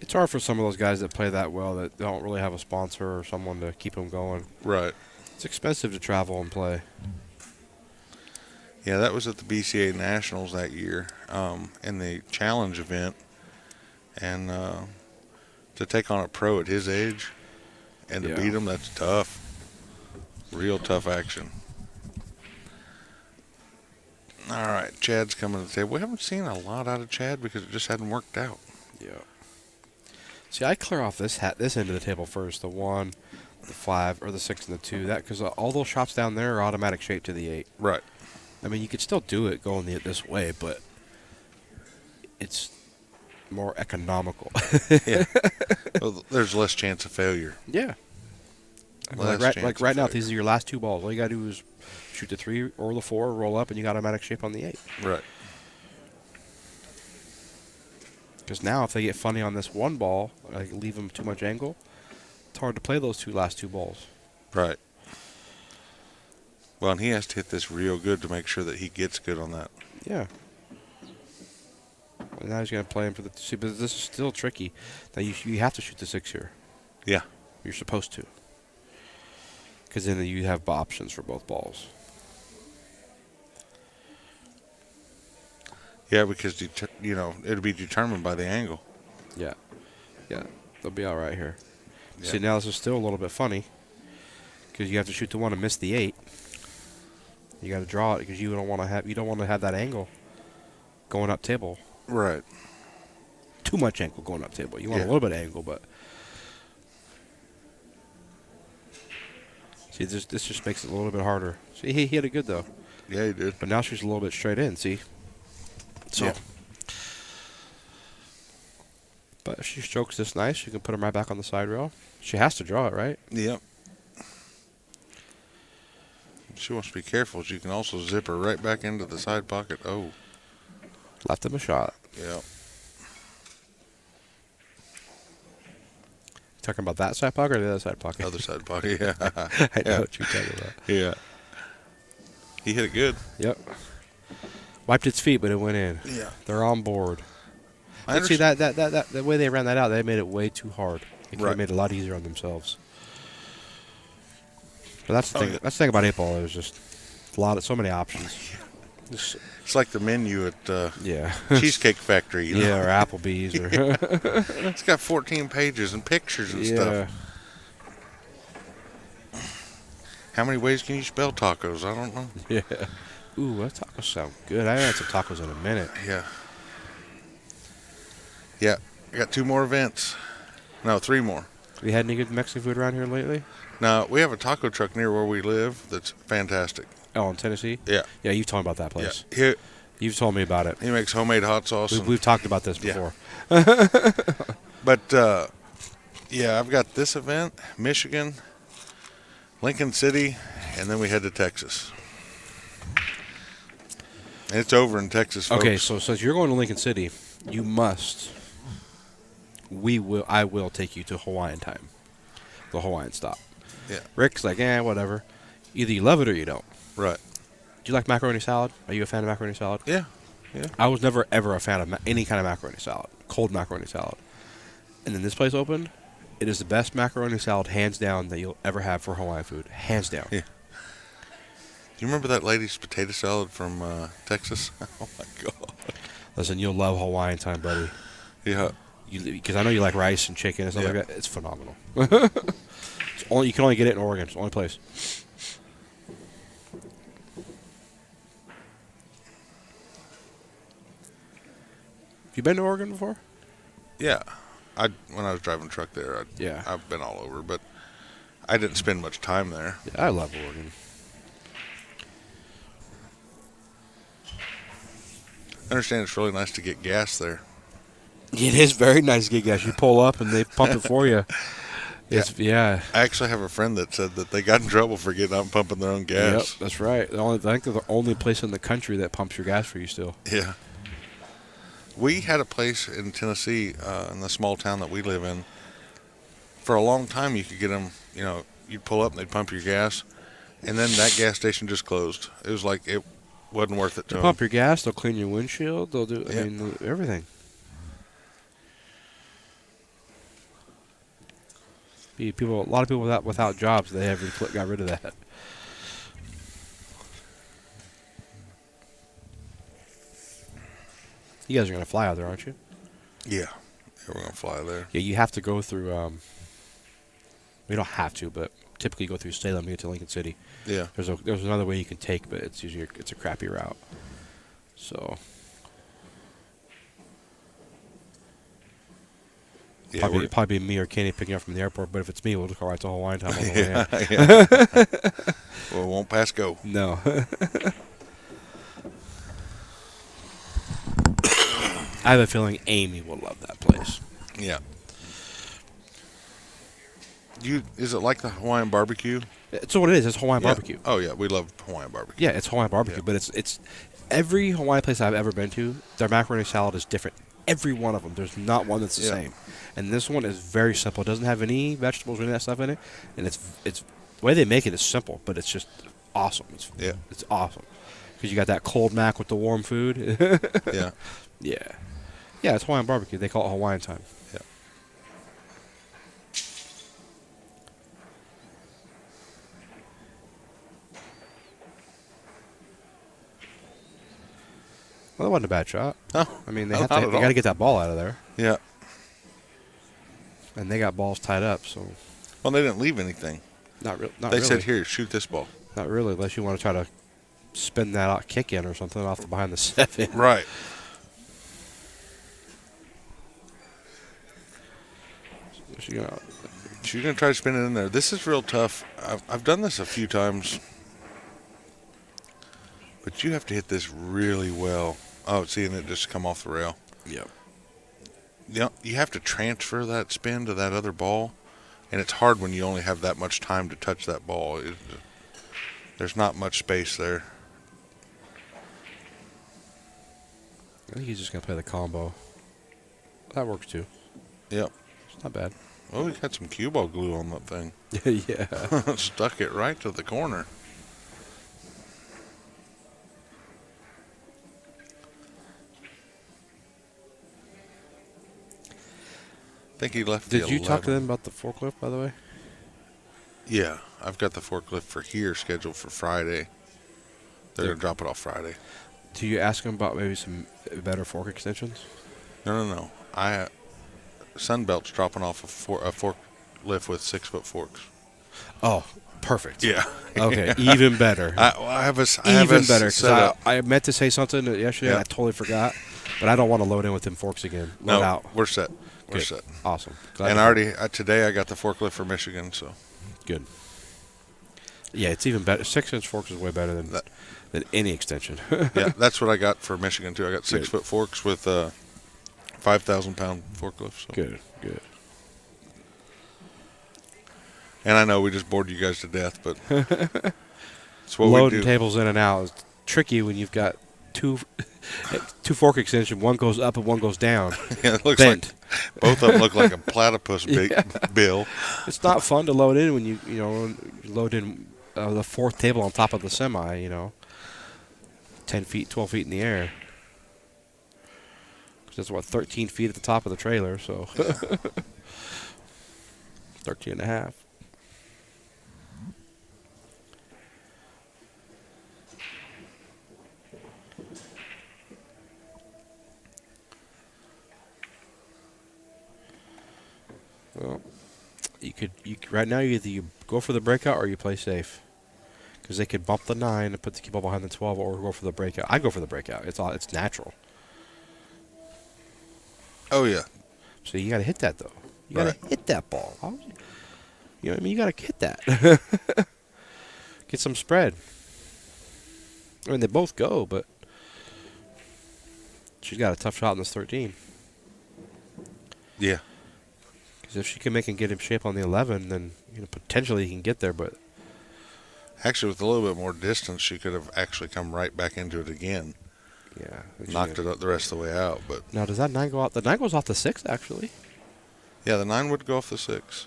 It's hard for some of those guys that play that well that don't really have a sponsor or someone to keep them going. Right. It's expensive to travel and play. Yeah, that was at the BCA Nationals that year in the challenge event. And to take on a pro at his age and to Yeah. beat him, that's tough. Real tough action. All right, Chad's coming to the table. We haven't seen a lot out of Chad because it just hadn't worked out. Yeah. See, I clear off this end of the table first, the 1, the 5, or the 6 and the 2. That because all those shots down there are automatic shape to the 8. Right. I mean, you could still do it going this way, but it's more economical. Yeah. Well, there's less chance of failure. Yeah. Less Like chance right of now, failure. these are your last 2 balls. All you got to do is shoot the 3 or the 4, roll up, and you got automatic shape on the 8. Right. Because now, if they get funny on this 1 ball, like leave them too much angle, it's hard to play those last 2 balls. Right. Well, and he has to hit this real good to make sure that he gets good on that. Yeah. And now he's going to play him for the... See, but this is still tricky. Now, you have to shoot the 6 here. Yeah. You're supposed to. Because then you have options for both balls. Yeah, because, it'll be determined by the angle. Yeah. Yeah. They'll be all right here. Yeah. See, now this is still a little bit funny. Because you have to shoot the 1 and miss the 8. You got to draw it because you don't want to have that angle going up table. Right. too much angle going up table. You want Yeah. a little bit of angle, but see, this just makes it a little bit harder. See, he hit it good though, Yeah, he did. but now she's a little bit straight in. See, so. Yeah. But if she strokes this nice, you can put her right back on the side rail. She has to draw it, right? Yep. She wants to be careful. She can also zip her right back into the side pocket. Oh, Left him a shot. yeah. Talking about that side pocket or the other side pocket? Other side pocket. Yeah. I know Yeah. what you're talking about. Yeah. He hit it good. Yep. Wiped its feet, but it went in. Yeah. They're on board. I See understand. that the way they ran that out, they made it way too hard. They could Right. have made it a lot easier on themselves. But that's the Oh, thing. yeah. That's the thing about 8-ball. There's just so many options. Just, It's like the menu at yeah. Cheesecake Factory. You know? Yeah, or Applebee's or It's got 14 pages and pictures and yeah. stuff. How many ways can you spell tacos? I don't know. Yeah. Ooh, that tacos sound good. I haven't had some tacos in a minute. Yeah. Yeah. I got 2 more events. No, 3 more. Have you had any good Mexican food around here lately? Now, we have a taco truck near where we live that's fantastic. Oh, in Tennessee? Yeah. Yeah, you've told me about that place. Yeah. You've told me about it. He makes homemade hot sauce. We've talked about this Yeah. before. But, yeah, I've got this event, Michigan, Lincoln City, and then we head to Texas. And it's over in Texas, folks. Okay, so since you're going to Lincoln City, you must. I will take you to Hawaiian time, the Hawaiian stop. Yeah. Rick's like, whatever. Either you love it or you don't. Right. Do you like macaroni salad? Are you a fan of macaroni salad? Yeah. Yeah. I was never ever a fan of any kind of macaroni salad, cold macaroni salad. And then this place opened. It is the best macaroni salad, hands down, that you'll ever have for Hawaiian food, hands down. Yeah. Do you remember that lady's potato salad from Texas? Oh, my God. Listen, you'll love Hawaiian time, buddy. Yeah. Because I know you like rice and chicken and stuff Yeah. like that. It's phenomenal. You can only get it in Oregon. It's the only place. You been to Oregon before? Yeah. When I was driving a truck there, Yeah. I've been all over, but I didn't spend much time there. Yeah, I love Oregon. I understand it's really nice to get gas there. It is very nice to get gas. You pull up and they pump it for you. Yeah. I actually have a friend that said that they got in trouble for getting out and pumping their own gas. Yep, that's right. I think they're the only place in the country that pumps your gas for you still. Yeah. We had a place in Tennessee, in the small town that we live in. For a long time, you could get them, you'd pull up and they'd pump your gas. And then that gas station just closed. It was like it wasn't worth it to They'll them. pump your gas. They'll clean your windshield. They'll do, Yeah. everything. A lot of people without jobs, they got rid of that. You guys are going to fly out there, aren't you? Yeah. We're going to fly there. Yeah, you have to go through, we don't have to, but typically you go through Salem to get to Lincoln City. Yeah. There's another way you can take, but it's usually a crappy route. So Yeah. probably be me or Kenny picking up from the airport, but if it's me, we'll just go right to Hawaiian time on the way in. Yeah. Well, it won't pass go. No. I have a feeling Amy will love that place. Yeah. Is it like the Hawaiian barbecue? So what it is, it's Hawaiian Yeah. barbecue. Oh, yeah. We love Hawaiian barbecue. Yeah, it's Hawaiian barbecue, Yeah. but it's every Hawaiian place I've ever been to, their macaroni salad is different. Every one of them. There's not one that's the Yeah. same. And this one is very simple. It doesn't have any vegetables or any of that stuff in it. And it's the way they make it is simple, but it's just awesome. It's awesome. Because you got that cold mac with the warm food. Yeah. Yeah. Yeah, it's Hawaiian barbecue. They call it Hawaiian time. Yeah. Well, that wasn't a bad shot. No. I mean, No, they not at all. got to get that ball out of there. Yeah. And they got balls tied up, so Well, they didn't leave anything. not They really. said, here, shoot this ball. Not really, unless you want to try to spin that out, kick in or something off the behind the 7. Right. You know, You're going to try to spin it in there. This is real tough. I've done this a few times. But you have to hit this really well. Oh, see, and it just come off the rail. yep. You have to transfer that spin to that other ball, and it's hard when you only have that much time to touch that ball. There's not much space there. I think he's just gonna play the combo. That works too. Yep. It's not bad. Oh, we got some cue ball glue on that thing. Yeah. Stuck it right to the corner. I think he left. Did the you talk to 11. them about the forklift, by the way? Yeah, I've got the forklift for here scheduled for Friday. They're gonna drop it off Friday. Do you ask them about maybe some better fork extensions? No. Sunbelt's dropping off a forklift with 6-foot forks. Oh, perfect. Yeah. Okay, even better. I have a Even better. 'Cause setup. I meant to say something yesterday. Yeah. I totally forgot. But I don't want to load in with them forks again. Load No, out. we're set. We're Good. set. Awesome. Glad And to- already today I got the forklift for Michigan. So Good. Yeah, it's even better. 6-inch forks is way better than any extension. yeah, that's what I got for Michigan too. I got Good. 6-foot forks with 5,000-pound forklifts. So. Good. And I know we just bored you guys to death, but it's what Loading we do. tables in and out is tricky when you've got two fork extension. One goes up and one goes down. Yeah, it looks Bent. like both of them look like a platypus bill. It's not fun to load in when you load in the fourth table on top of the semi. 10 feet, 12 feet in the air. 'Cause that's 13 feet at the top of the trailer. So 13 and a half. Well, you could right now either you go for the breakout or you play safe, because they could bump the 9 and put the cue ball behind the 12, or go for the breakout. I go for the breakout. It's natural. Oh yeah, So you got to hit that though. You got to Right. hit that ball. You know what I mean? You got to hit that. Get some spread. I mean, they both go, but she's got a tough shot in this 13. yeah. Because if she can make and get in shape on the 11, then potentially he can get there. But Actually, with a little bit more distance, she could have actually come right back into it again. yeah, Knocked it up the rest of the way out. But Now, does that 9 go out? The 9 goes off the 6, actually, yeah, the 9 would go off the 6.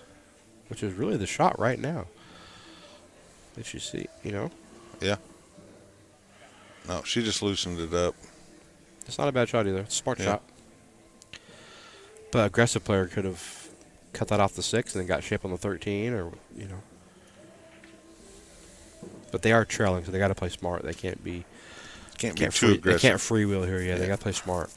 which is really the shot right now. If you see, Yeah. No, she just loosened it up. it's not a bad shot either. It's a smart Yeah. shot. But aggressive player could have cut that off the 6 and then got shape on the 13, or. But they are trailing, so they got to play smart. They can't be. Can't be Can't too free, aggressive. They can't freewheel here. Yeah, they Yeah. got to play smart.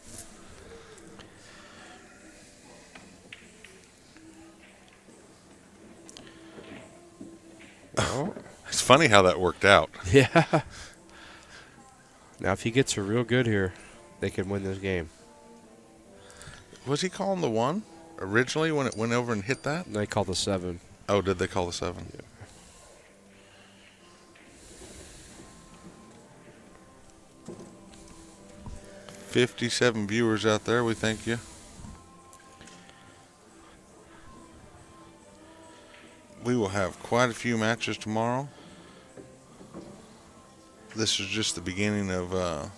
Oh, It's funny how that worked out. yeah. Now, if he gets her real good here, they can win this game. Was he calling the 1 originally when it went over and hit that? And they call the 7. Oh, did they call the 7? Yeah. 57 viewers out there. We thank you. We will have quite a few matches tomorrow. This is just the beginning of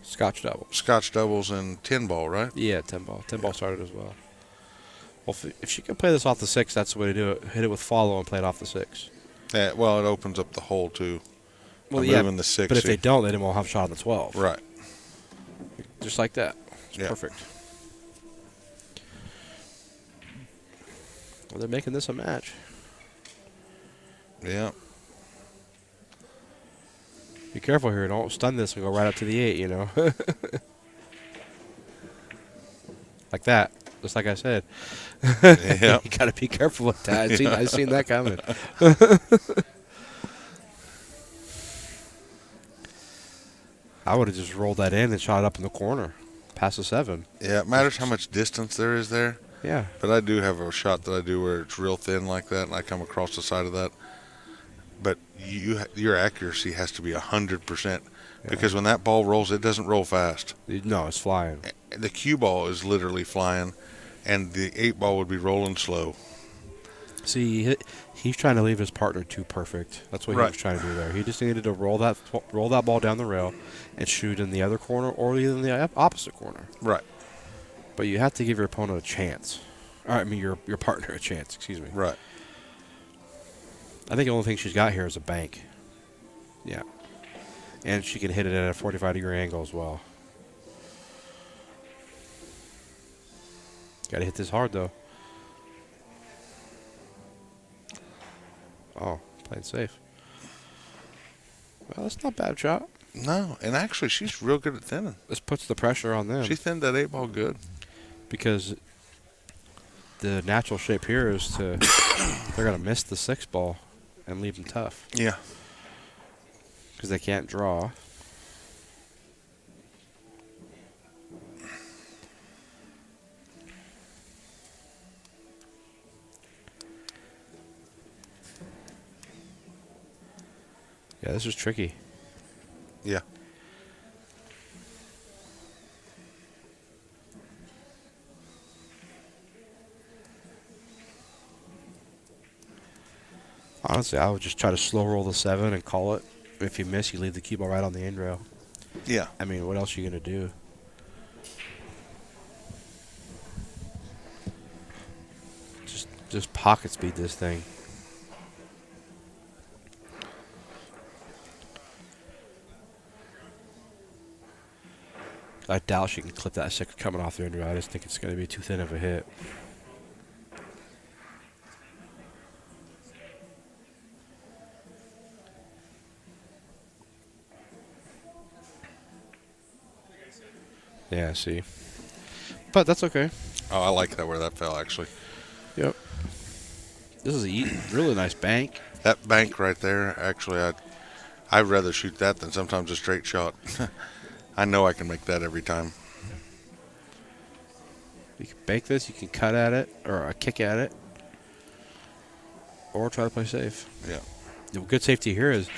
Scotch double. Scotch doubles and 10 ball, right? Yeah, 10 ball. 10 ball started as well. Well, if she can play this off the 6, that's the way to do it. Hit it with follow and play it off the 6. Yeah, well, it opens up the hole too. Well, I'm yeah, moving the 6. but if they don't, then won't have a shot on the 12. Right. Just like that. It's Yeah. perfect. Well, they're making this a match. Yeah. Be careful here. Don't stun this and go right up to the 8, Like that. Just like I said. Yeah. You got to be careful with that. I seen that coming. I would have just rolled that in and shot it up in the corner. Past the 7. Yeah, it matters how much distance there is there. Yeah. But I do have a shot that I do where it's real thin like that, and I come across the side of that. But your accuracy has to be 100% because when that ball rolls, it doesn't roll fast. No, it's flying. The cue ball is literally flying, and the 8-ball would be rolling slow. See, he's trying to leave his partner too perfect. That's what he was trying to do there. He just needed to roll that ball down the rail and shoot in the other corner or even the opposite corner. Right. But you have to give your opponent a chance. I mean, your partner a chance. Excuse me. Right. I think the only thing she's got here is a bank. Yeah. And she can hit it at a 45-degree angle as well. Got to hit this hard, though. Oh, playing safe. Well, that's not a bad shot. No, and actually, she's real good at thinning. This puts the pressure on them. She thinned that 8-ball good. Because the natural shape here is they're going to miss the 6-ball and leave them tough. Yeah. Because they can't draw. Yeah, this is tricky. Yeah. Honestly, I would just try to slow roll the 7 and call it. If you miss, you leave the cue ball right on the end rail. Yeah. I mean, what else are you going to do? Just pocket speed this thing. I doubt she can clip that 6 coming off the end rail. I just think it's going to be too thin of a hit. Yeah, see. But that's okay. Oh, I like that where that fell, actually. Yep. This is a really nice bank. That bank right there, actually, I'd rather shoot that than sometimes a straight shot. I know I can make that every time. You can bank this, you can cut at it, or kick at it, or try to play safe. Yeah. The good safety here is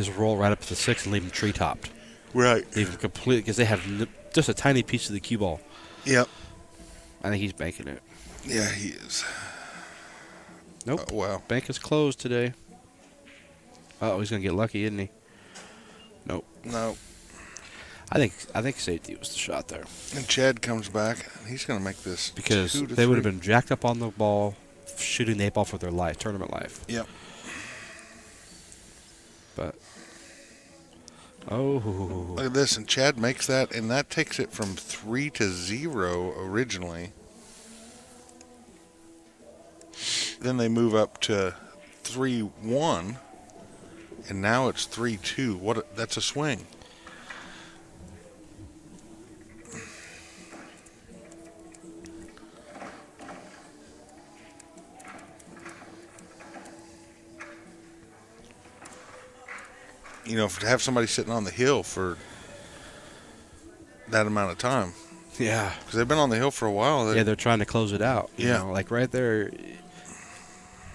roll right up to the 6 and leave them tree-topped. Right. Leave them completely, because they have just a tiny piece of the cue ball. Yep. I think he's banking it. Yeah, he is. Nope. Wow. Bank is closed today. Oh, he's going to get lucky, isn't he? Nope. No. I think safety was the shot there. And Chad comes back. He's going to make this Because 2 to they would 3. have been jacked up on the ball, shooting the 8-ball for their life, tournament life. Yep. But, oh. Look at this, and Chad makes that, and that takes it from 3 to 0 originally. Then they move up to 3-1, and now it's 3-2. That's a swing. You know, to have somebody sitting on the hill for that amount of time. Yeah. Because they've been on the hill for a while. Yeah, they're trying to close it out. You Yeah. know, like right there,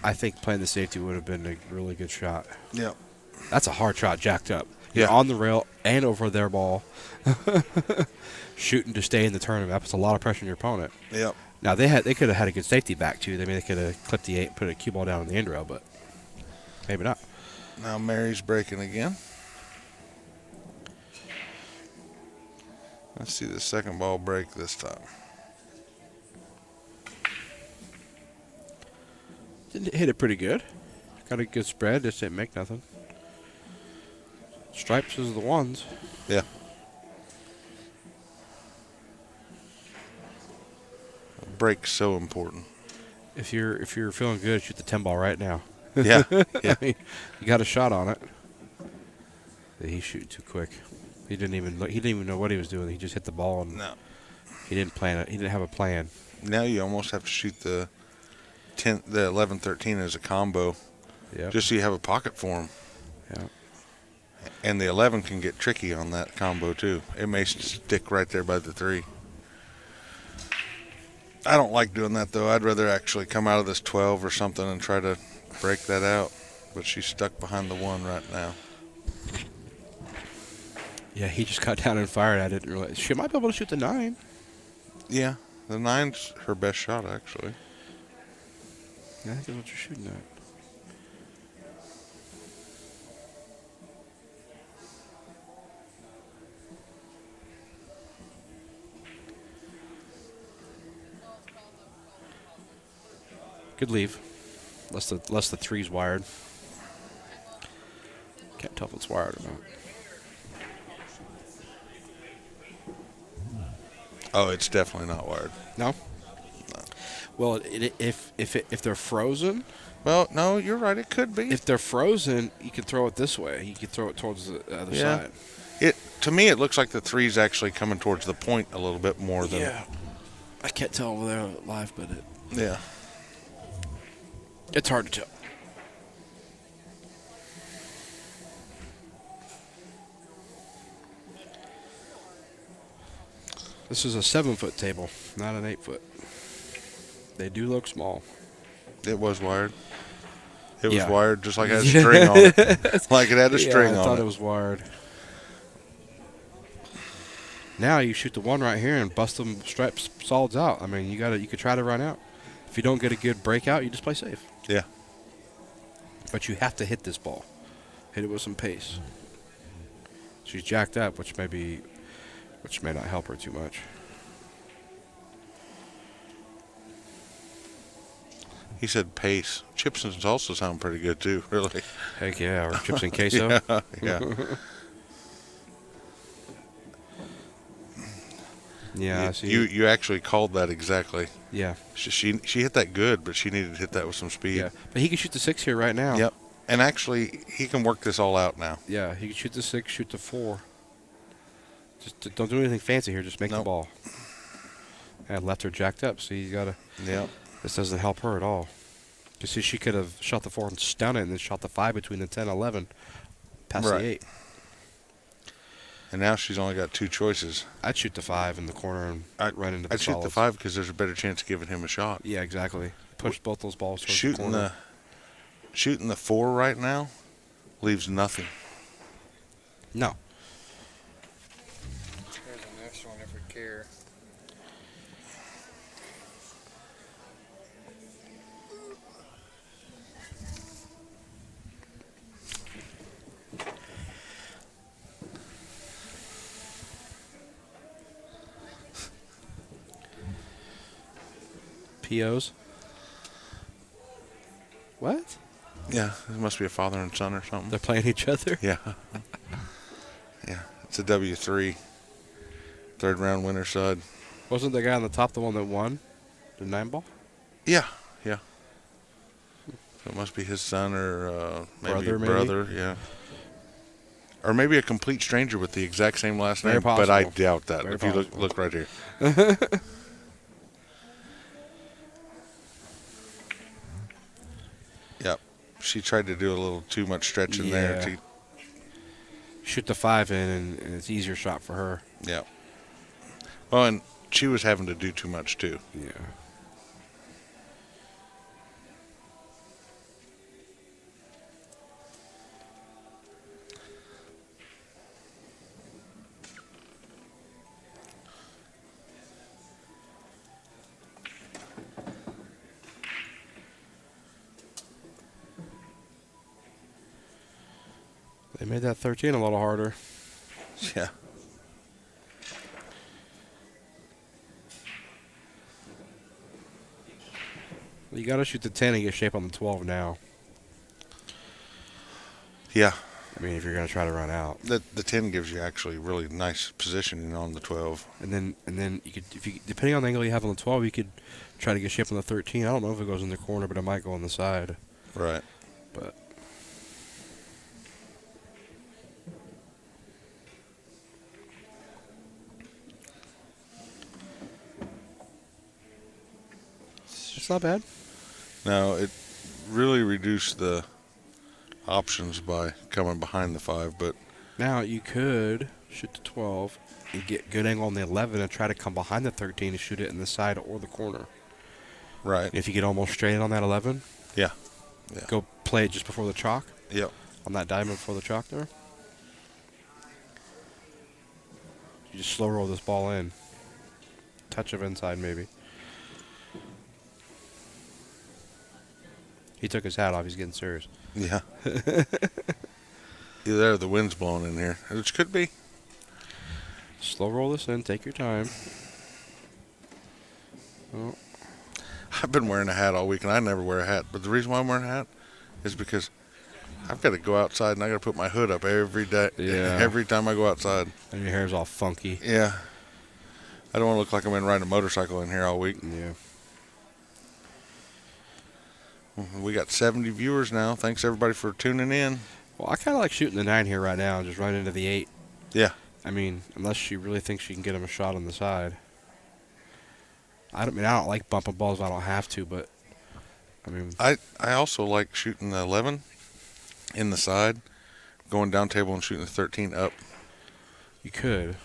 I think playing the safety would have been a really good shot. Yeah. That's a hard shot, jacked up. Yeah. You're on the rail and over their ball, shooting to stay in the tournament. That puts a lot of pressure on your opponent. Yep. Now they could have had a good safety back too. I mean, they could have clipped the 8, put a cue ball down on the end rail, but maybe not. Now Mary's breaking again. Let's see the second ball break this time. Hit it pretty good. Got a good spread. Just didn't make nothing. Stripes is the ones. Yeah. Break's so important. If you're feeling good, shoot the 10-ball right now. Yeah. Yeah. I mean, you got a shot on it. He's shooting too quick. He didn't even know what he was doing. He just hit the ball and No. he didn't plan it. He didn't have a plan. Now you almost have to shoot the 11-13 as a combo. Yeah. Just so you have a pocket for him. Yeah. And the 11 can get tricky on that combo too. It may stick right there by the 3. I don't like doing that, though. I'd rather actually come out of this 12 or something and try to break that out. But she's stuck behind the 1 right now. Yeah, he just got down and fired. I didn't realize. She might be able to shoot the 9. Yeah, the 9's her best shot, actually. Yeah, I think that's what you're shooting at. Good leave. Less the 3's wired. Can't tell if it's wired or not. Oh, it's definitely not wired. No. Well, if they're frozen, Well, no, you're right. It could be. if they're frozen, you can throw it this way. You can throw it towards the other side. To me, it looks like the 3's actually coming towards the point a little bit more than. Yeah. I can't tell over there live, but Yeah. it's hard to tell. This is a 7-foot table, not an 8-foot. They do look small. It was wired. It was Yeah. wired just like it had a string on it. Like it had a string I on thought it. it was wired. Now you shoot the 1 right here and bust them stripes solids out. I mean, you could try to run out. If you don't get a good breakout, you just play safe. Yeah. But you have to hit this ball. Hit it with some pace. She's jacked up, which may not help her too much. He said pace. Chips and salsa sound pretty good too, really. Heck yeah, or chips and queso. Yeah. Yeah, I see. You actually called that exactly. Yeah. She hit that good, but she needed to hit that with some speed. Yeah. But he can shoot the 6 here right now. Yep. And actually, he can work this all out now. Yeah, he can shoot the 6, shoot the 4. Just don't do anything fancy here. Just make the ball. And left her jacked up, so you gotta. Yep. This doesn't help her at all. You see, she could have shot the 4 and stun it, and then shot the 5 between the 10 and 11, past Right. the 8. And now she's only got 2 choices. I'd shoot the 5 in the corner and run into the I'd shoot the solids. 5 because there's a better chance of giving him a shot. Yeah, exactly. Push both those balls towards the Shooting corner. shooting the 4 right now leaves nothing. No. Here's the next one if we care. POs. What? Yeah, it must be a father and son or something. They're playing each other? Yeah. Yeah, it's a W3. 3rd round winner side. Wasn't the guy on the top the one that won the 9 ball? Yeah, yeah. So it must be his son or maybe Brother, maybe? brother, yeah. Or maybe a complete stranger with the exact same last Very name, but I possible. doubt that. Very If you possible. look right here. Yep. She tried to do a little too much stretching there. Yeah. Shoot the 5 in, and it's easier shot for her. Yeah. Well, and she was having to do too much too. Yeah. They made that 13 a little harder. Yeah. You got to shoot the 10 and get shape on the 12 now. Yeah. I mean, if you're going to try to run out. The 10 gives you actually really nice positioning on the 12. And then you could, depending on the angle you have on the 12, you could try to get shape on the 13. I don't know if it goes in the corner, but it might go on the side. Right. But it's not bad. No, it really reduced the options by coming behind the 5, but Now you could shoot the 12, and get good angle on the 11 and try to come behind the 13 and shoot it in the side or the corner. Right. And if you get almost straight on that 11, Yeah. go play it just before the chalk. Yep. On that diamond before the chalk there. You just slow roll this ball in. Touch of inside maybe. He took his hat off. He's getting serious. Yeah. Either there or the wind's blowing in here, which could be. Slow roll this in. Take your time. Oh. I've been wearing a hat all week, and I never wear a hat. But the reason why I'm wearing a hat is because I've got to go outside, and I got to put my hood up every day. Yeah. Every time I go outside. And your hair's all funky. Yeah. I don't want to look like I'm in riding a motorcycle in here all week. Yeah. We got 70 viewers now. Thanks, everybody, for tuning in. Well, I kind of like shooting the 9 here right now and just run into the 8. Yeah. I mean, unless she really thinks she can get him a shot on the side. I don't like bumping balls if I don't have to, but I mean, I also like shooting the 11 in the side, going down table and shooting the 13 up. you could.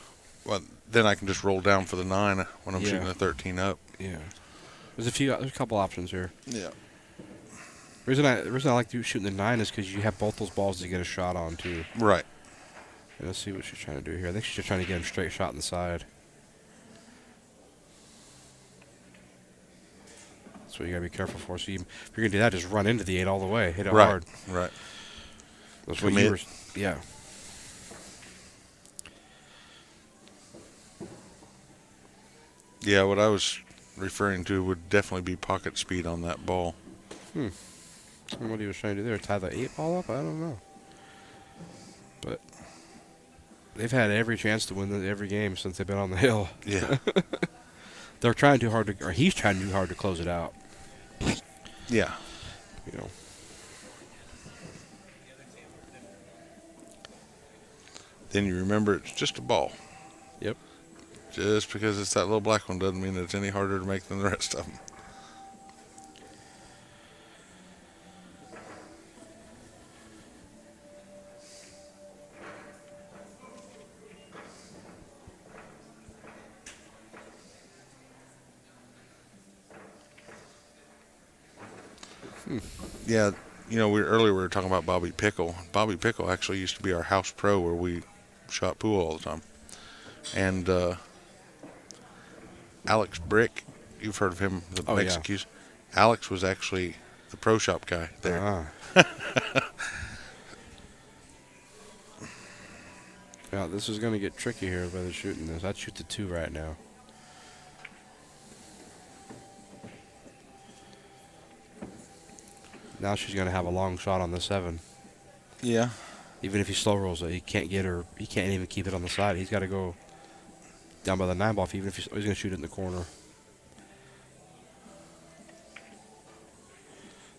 Well, then I can just roll down for the 9 when I'm shooting the 13 up. Yeah. There's a couple options here. Yeah. The reason I like shooting the 9 is because you have both those balls to get a shot on too. Right. And let's see what she's trying to do here. I think she's just trying to get him straight shot in the side. That's what you gotta be careful for. So if you're gonna do that, just run into the 8 all the way. Hit it hard. Right. That's what you were. Yeah. Yeah, what I was referring to would definitely be pocket speed on that ball. What he was trying to do there, tie the 8 ball up? I don't know. But they've had every chance to win every game since they've been on the hill. Yeah. They're trying too hard or he's trying too hard to close it out. Yeah. You know. Then you remember it's just a ball. Yep. Just because it's that little black one doesn't mean it's any harder to make than the rest of them. Yeah, earlier we were talking about Bobby Pickle. Bobby Pickle actually used to be our house pro where we shot pool all the time. And Alex Brick, you've heard of him, the Mexicans. Yeah. Alex was actually the pro shop guy there. Yeah, this is going to get tricky here by the shooting this. I'd shoot the 2 right now. Now she's going to have a long shot on the 7. Yeah. Even if he slow rolls it, he can't get her. He can't even keep it on the side. He's got to go down by the 9 ball. Even if he's going to shoot it in the corner.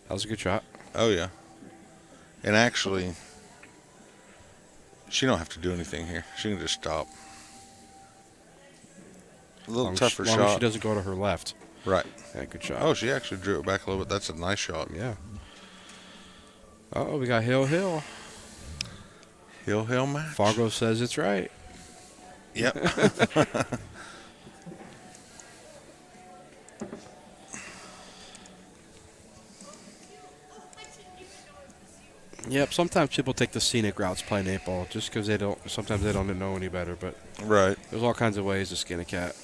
That was a good shot. Oh yeah. And actually, she don't have to do anything here. She can just stop. A little tougher shot. As long as she doesn't go to her left. Right. Yeah, good shot. Oh, she actually drew it back a little bit. That's a nice shot. Yeah. We got Hill. Hill match. Fargo says it's right. Yep. Yep. Sometimes people take the scenic routes playing 8 ball just because sometimes they don't know any better. But right. There's all kinds of ways to skin a cat.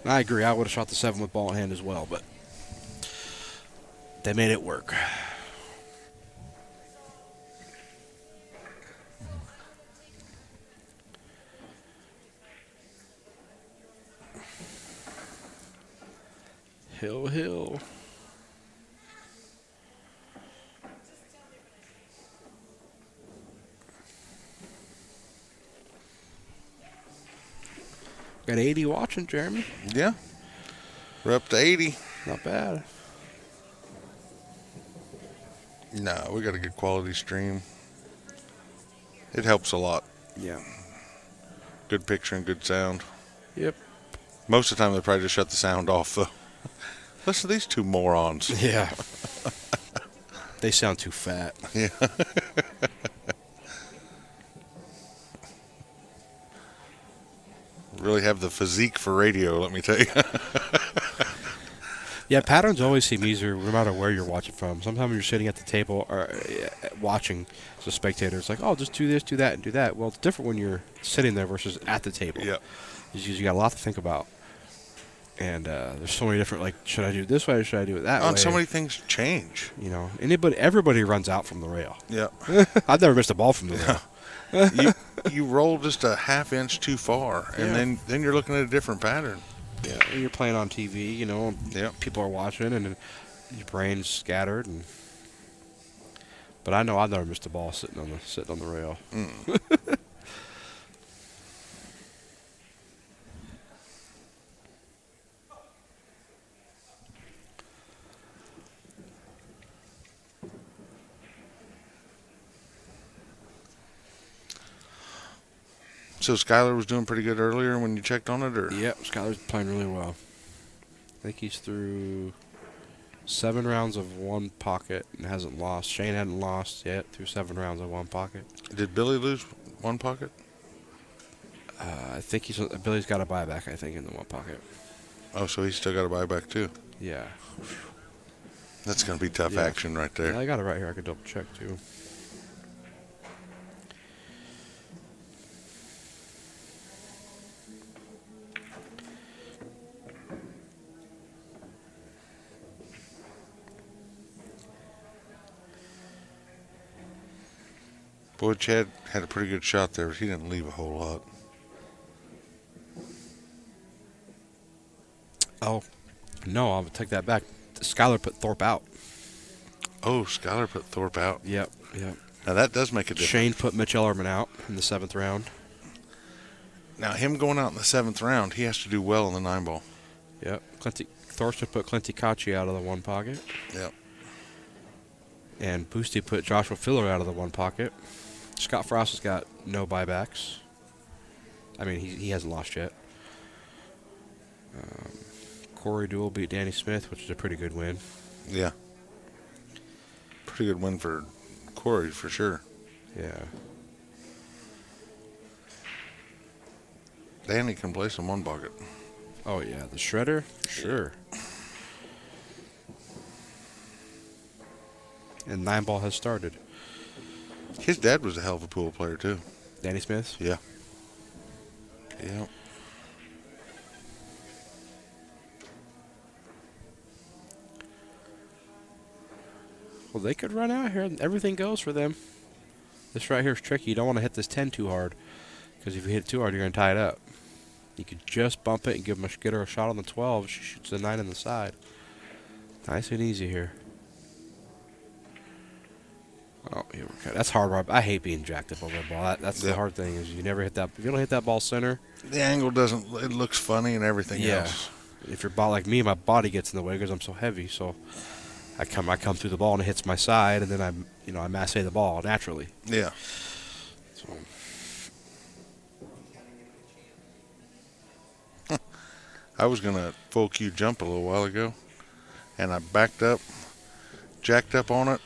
And I agree. I would have shot the 7 with ball in hand as well, but they made it work. Hill. Got 80 watching, Jeremy. Yeah. We're up to 80. Not bad. No, we got a good quality stream. It helps a lot. Yeah. Good picture and good sound. Yep. Most of the time, they probably just shut the sound off, though. Listen to these two morons. Yeah. They sound too fat. Yeah. have the physique for radio, let me tell you. Yeah, patterns always seem easier no matter where you're watching from. Sometimes you're sitting at the table or watching as a spectator. It's like, oh, just do this, do that, and do that. Well, it's different when you're sitting there versus at the table. Yep. You got a lot to think about. And there's so many different, like, should I do it this way or should I do it that way? And so many things change. You know, everybody runs out from the rail. Yeah. I've never missed a ball from the rail. you roll just a half inch too far, and then you're looking at a different pattern. Yeah, and you're playing on TV, you know, people are watching, and then your brain's scattered. But I know I've never missed a ball sitting on the rail. So Skyler was doing pretty good earlier when you checked on it, or? Yep, Skyler's playing really well. I think he's through 7 rounds of one pocket and hasn't lost. Shane hadn't lost yet through 7 rounds of one pocket. Did Billy lose one pocket? I think Billy's got a buyback, I think, in the one pocket. Oh, so he's still got a buyback too. Yeah. That's going to be tough action right there. Yeah, I got it right here. I could double check too. Boy, Chad had a pretty good shot there, but he didn't leave a whole lot. Oh, no, I'll take that back. Skyler put Thorpe out. Oh, Skyler put Thorpe out. Yep. Now that does make a difference. Shane put Mitch Ellerman out in the 7th round. Now him going out in the 7th round, he has to do well in the 9-ball. Yep. Thorsten put Clinty Kachi out of the one pocket. Yep. And Boosty put Joshua Filler out of the one pocket. Scott Frost has got no buybacks. I mean, he hasn't lost yet. Corey Duell beat Danny Smith, which is a pretty good win. Yeah. Pretty good win for Corey, for sure. Yeah. Danny can play some one pocket. Oh, yeah, the shredder, for sure. And 9-ball has started. His dad was a hell of a pool player, too. Danny Smith? Yeah. Yeah. Well, they could run out here and everything goes for them. This right here is tricky. You don't want to hit this 10 too hard, because if you hit it too hard, you're going to tie it up. You could just bump it and get her a shot on the 12. She shoots the 9 on the side. Nice and easy here. Oh, here we go. That's hard. I hate being jacked up over a ball. That's the hard thing, is you never hit that. If you don't hit that ball center, the angle doesn't. It looks funny and everything else. If you're ball like me, my body gets in the way because I'm so heavy. So I come through the ball and it hits my side, and then I masse the ball naturally. Yeah. So. I was gonna full Q jump a little while ago, and I backed up, jacked up on it,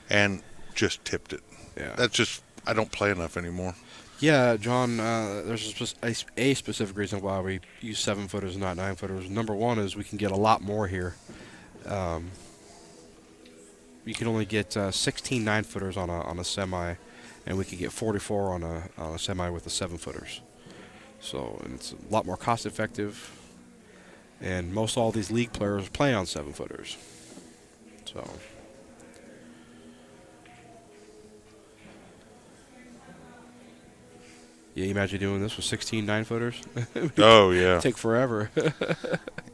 and just tipped it. Yeah. That's just, I don't play enough anymore. Yeah, John, there's a specific reason why we use 7-footers and not 9-footers. Number one is we can get a lot more here. You can only get 16 9-footers on a semi, and we can get 44 on a semi with the 7-footers. So, and it's a lot more cost effective, and most all these league players play on 7-footers. So. Yeah, you imagine doing this with 16 9-footers? Oh, yeah. Take forever.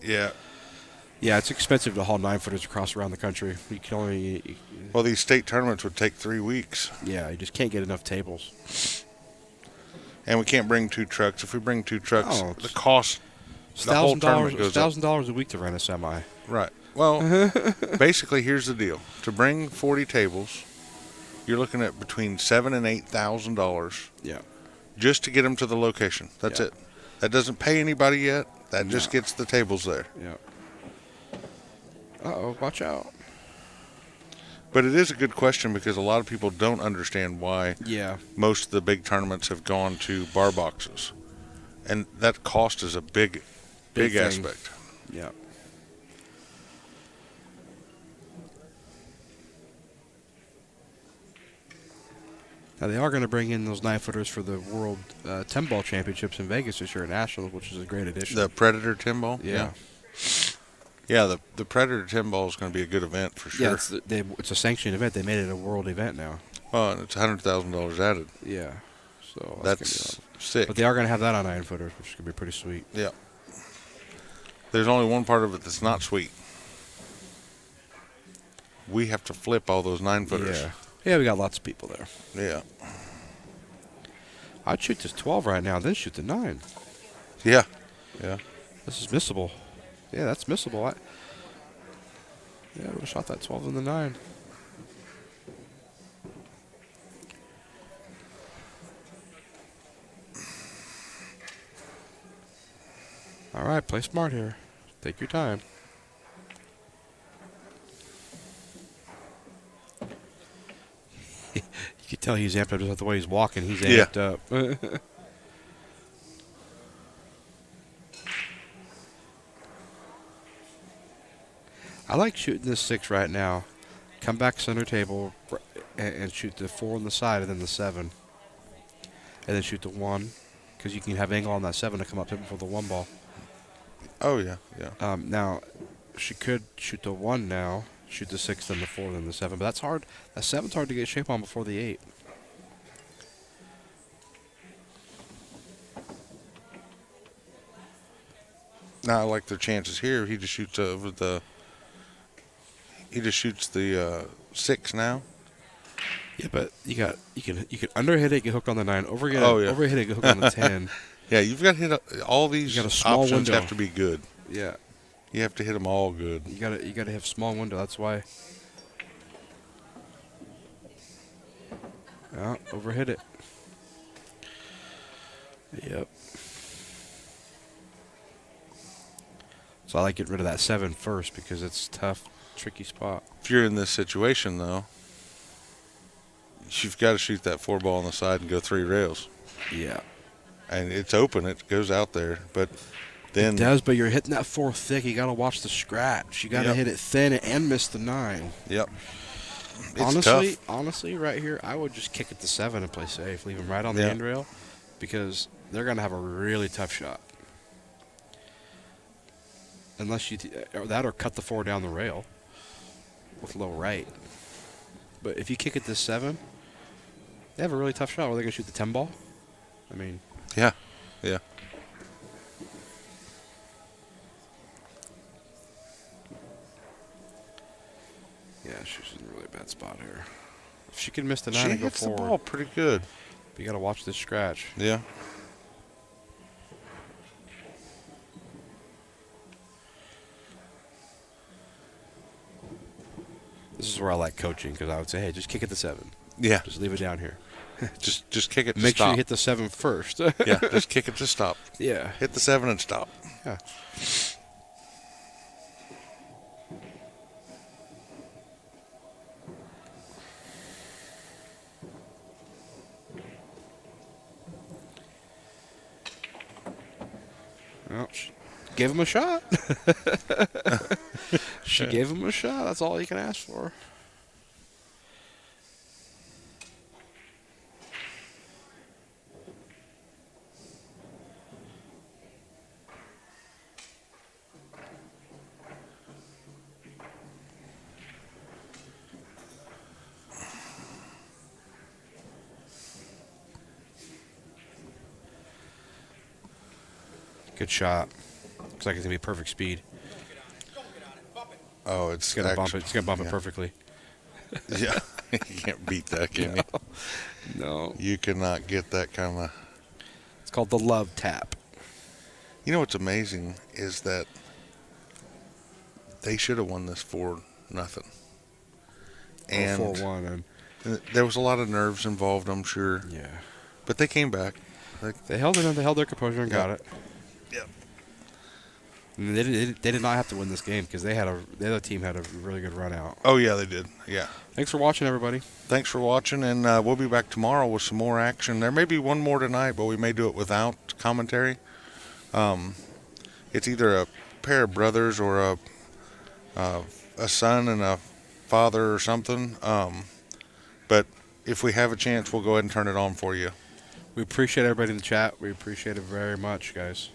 Yeah. Yeah, it's expensive to haul 9-footers across around the country. You can only. Well, these state tournaments would take 3 weeks. Yeah, you just can't get enough tables. And we can't bring 2 trucks. If we bring 2 trucks, Oh, the cost, the whole tournament goes up. $1,000 a week to rent a semi. Right. Well, basically, here's the deal. To bring 40 tables, you're looking at between $7,000 and $8,000. Yeah. Just to get them to the location. That's it. That doesn't pay anybody yet. That just gets the tables there. Yeah. Uh-oh, watch out. But it is a good question, because a lot of people don't understand why Yeah. most of the big tournaments have gone to bar boxes. And that cost is a big Big thing. aspect. Yeah. Now they are going to bring in those 9-footers for the World 10-ball Championships in Vegas this year at Nationals, which is a great addition. The Predator 10 ball? Yeah. Yeah, the Predator 10 ball is going to be a good event for sure. Yeah, it's a sanctioned event. They made it a world event now. Oh, and it's $100,000 added. Yeah. So That's sick. But they are going to have that on 9-footers, which is going to be pretty sweet. Yeah. There's only one part of it that's not sweet. We have to flip all those 9-footers. Yeah. Yeah, we got lots of people there. Yeah. I'd shoot this 12 right now, then shoot the 9. Yeah. Yeah. This is missable. Yeah, that's missable. I would have shot that 12 in the 9. All right, play smart here. Take your time. You can tell he's amped up just the way he's walking. He's amped up. I like shooting this 6 right now. Come back center table and shoot the 4 on the side and then the 7. And then shoot the 1. Because you can have angle on that 7 to come up to him for the 1 ball. Oh, yeah. Yeah. Now, she could shoot the 1 now. Shoot the 6, then the 4, then the 7. But that's hard. That 7's hard to get shape on before the 8. Now I like their chances here. He just shoots over the. He just shoots the 6 now. Yeah, but you can underhit it, get hooked on the 9. Overhit it, get hooked on the 10. Yeah, you've got to hit all these You got a small options window. have to be good. Yeah, You have to hit them all good. you gotta have small window. That's why. Yeah, overhit it. Yep. So I like getting rid of that 7 first because it's a tough, tricky spot. If you're in this situation, though, you've got to shoot that 4 ball on the side and go 3 rails. Yeah. And it's open. It goes out there. But then. It does, but you're hitting that 4 thick. You got to watch the scratch. You got to hit it thin and miss the 9. Yep. It's tough. Honestly, right here, I would just kick it to 7 and play safe. Leave him right on the end rail because they're going to have a really tough shot. Unless you or cut the 4 down the rail with low right. But if you kick it to 7, they have a really tough shot. Are they going to shoot the 10 ball? I mean. Yeah. Yeah. Yeah, she's in a really bad spot here. If she can miss the 9 She and go hits forward. the ball pretty good. But you got to watch this scratch. Yeah. This is where I like coaching because I would say, hey, just kick it to 7. Yeah. Just leave it down here. Just kick it to Make stop. sure you hit the 7 first. Yeah, just kick it to stop. Yeah. Hit the 7 and stop. Yeah. Well, she gave him a shot. She gave him a shot. That's all you can ask for. Good shot. Looks like it's gonna be perfect speed. Oh, it's Gonna bump it. actually- It's gonna bump it yeah. perfectly. Yeah. You can't beat that, can you? No. You cannot get that kind of. It's called the love tap. You know what's amazing is that they should have won this 4-0. And 4-1 and there was a lot of nerves involved, I'm sure. yeah. But they came back. They held it and they held their composure and got it. Yep. And they did not have to win this game because the other team had a really good run out. Oh, yeah, they did. Yeah. Thanks for watching, everybody. Thanks for watching, and we'll be back tomorrow with some more action. There may be one more tonight, but we may do it without commentary. It's either a pair of brothers or a son and a father or something. But if we have a chance, we'll go ahead and turn it on for you. We appreciate everybody in the chat. We appreciate it very much, guys.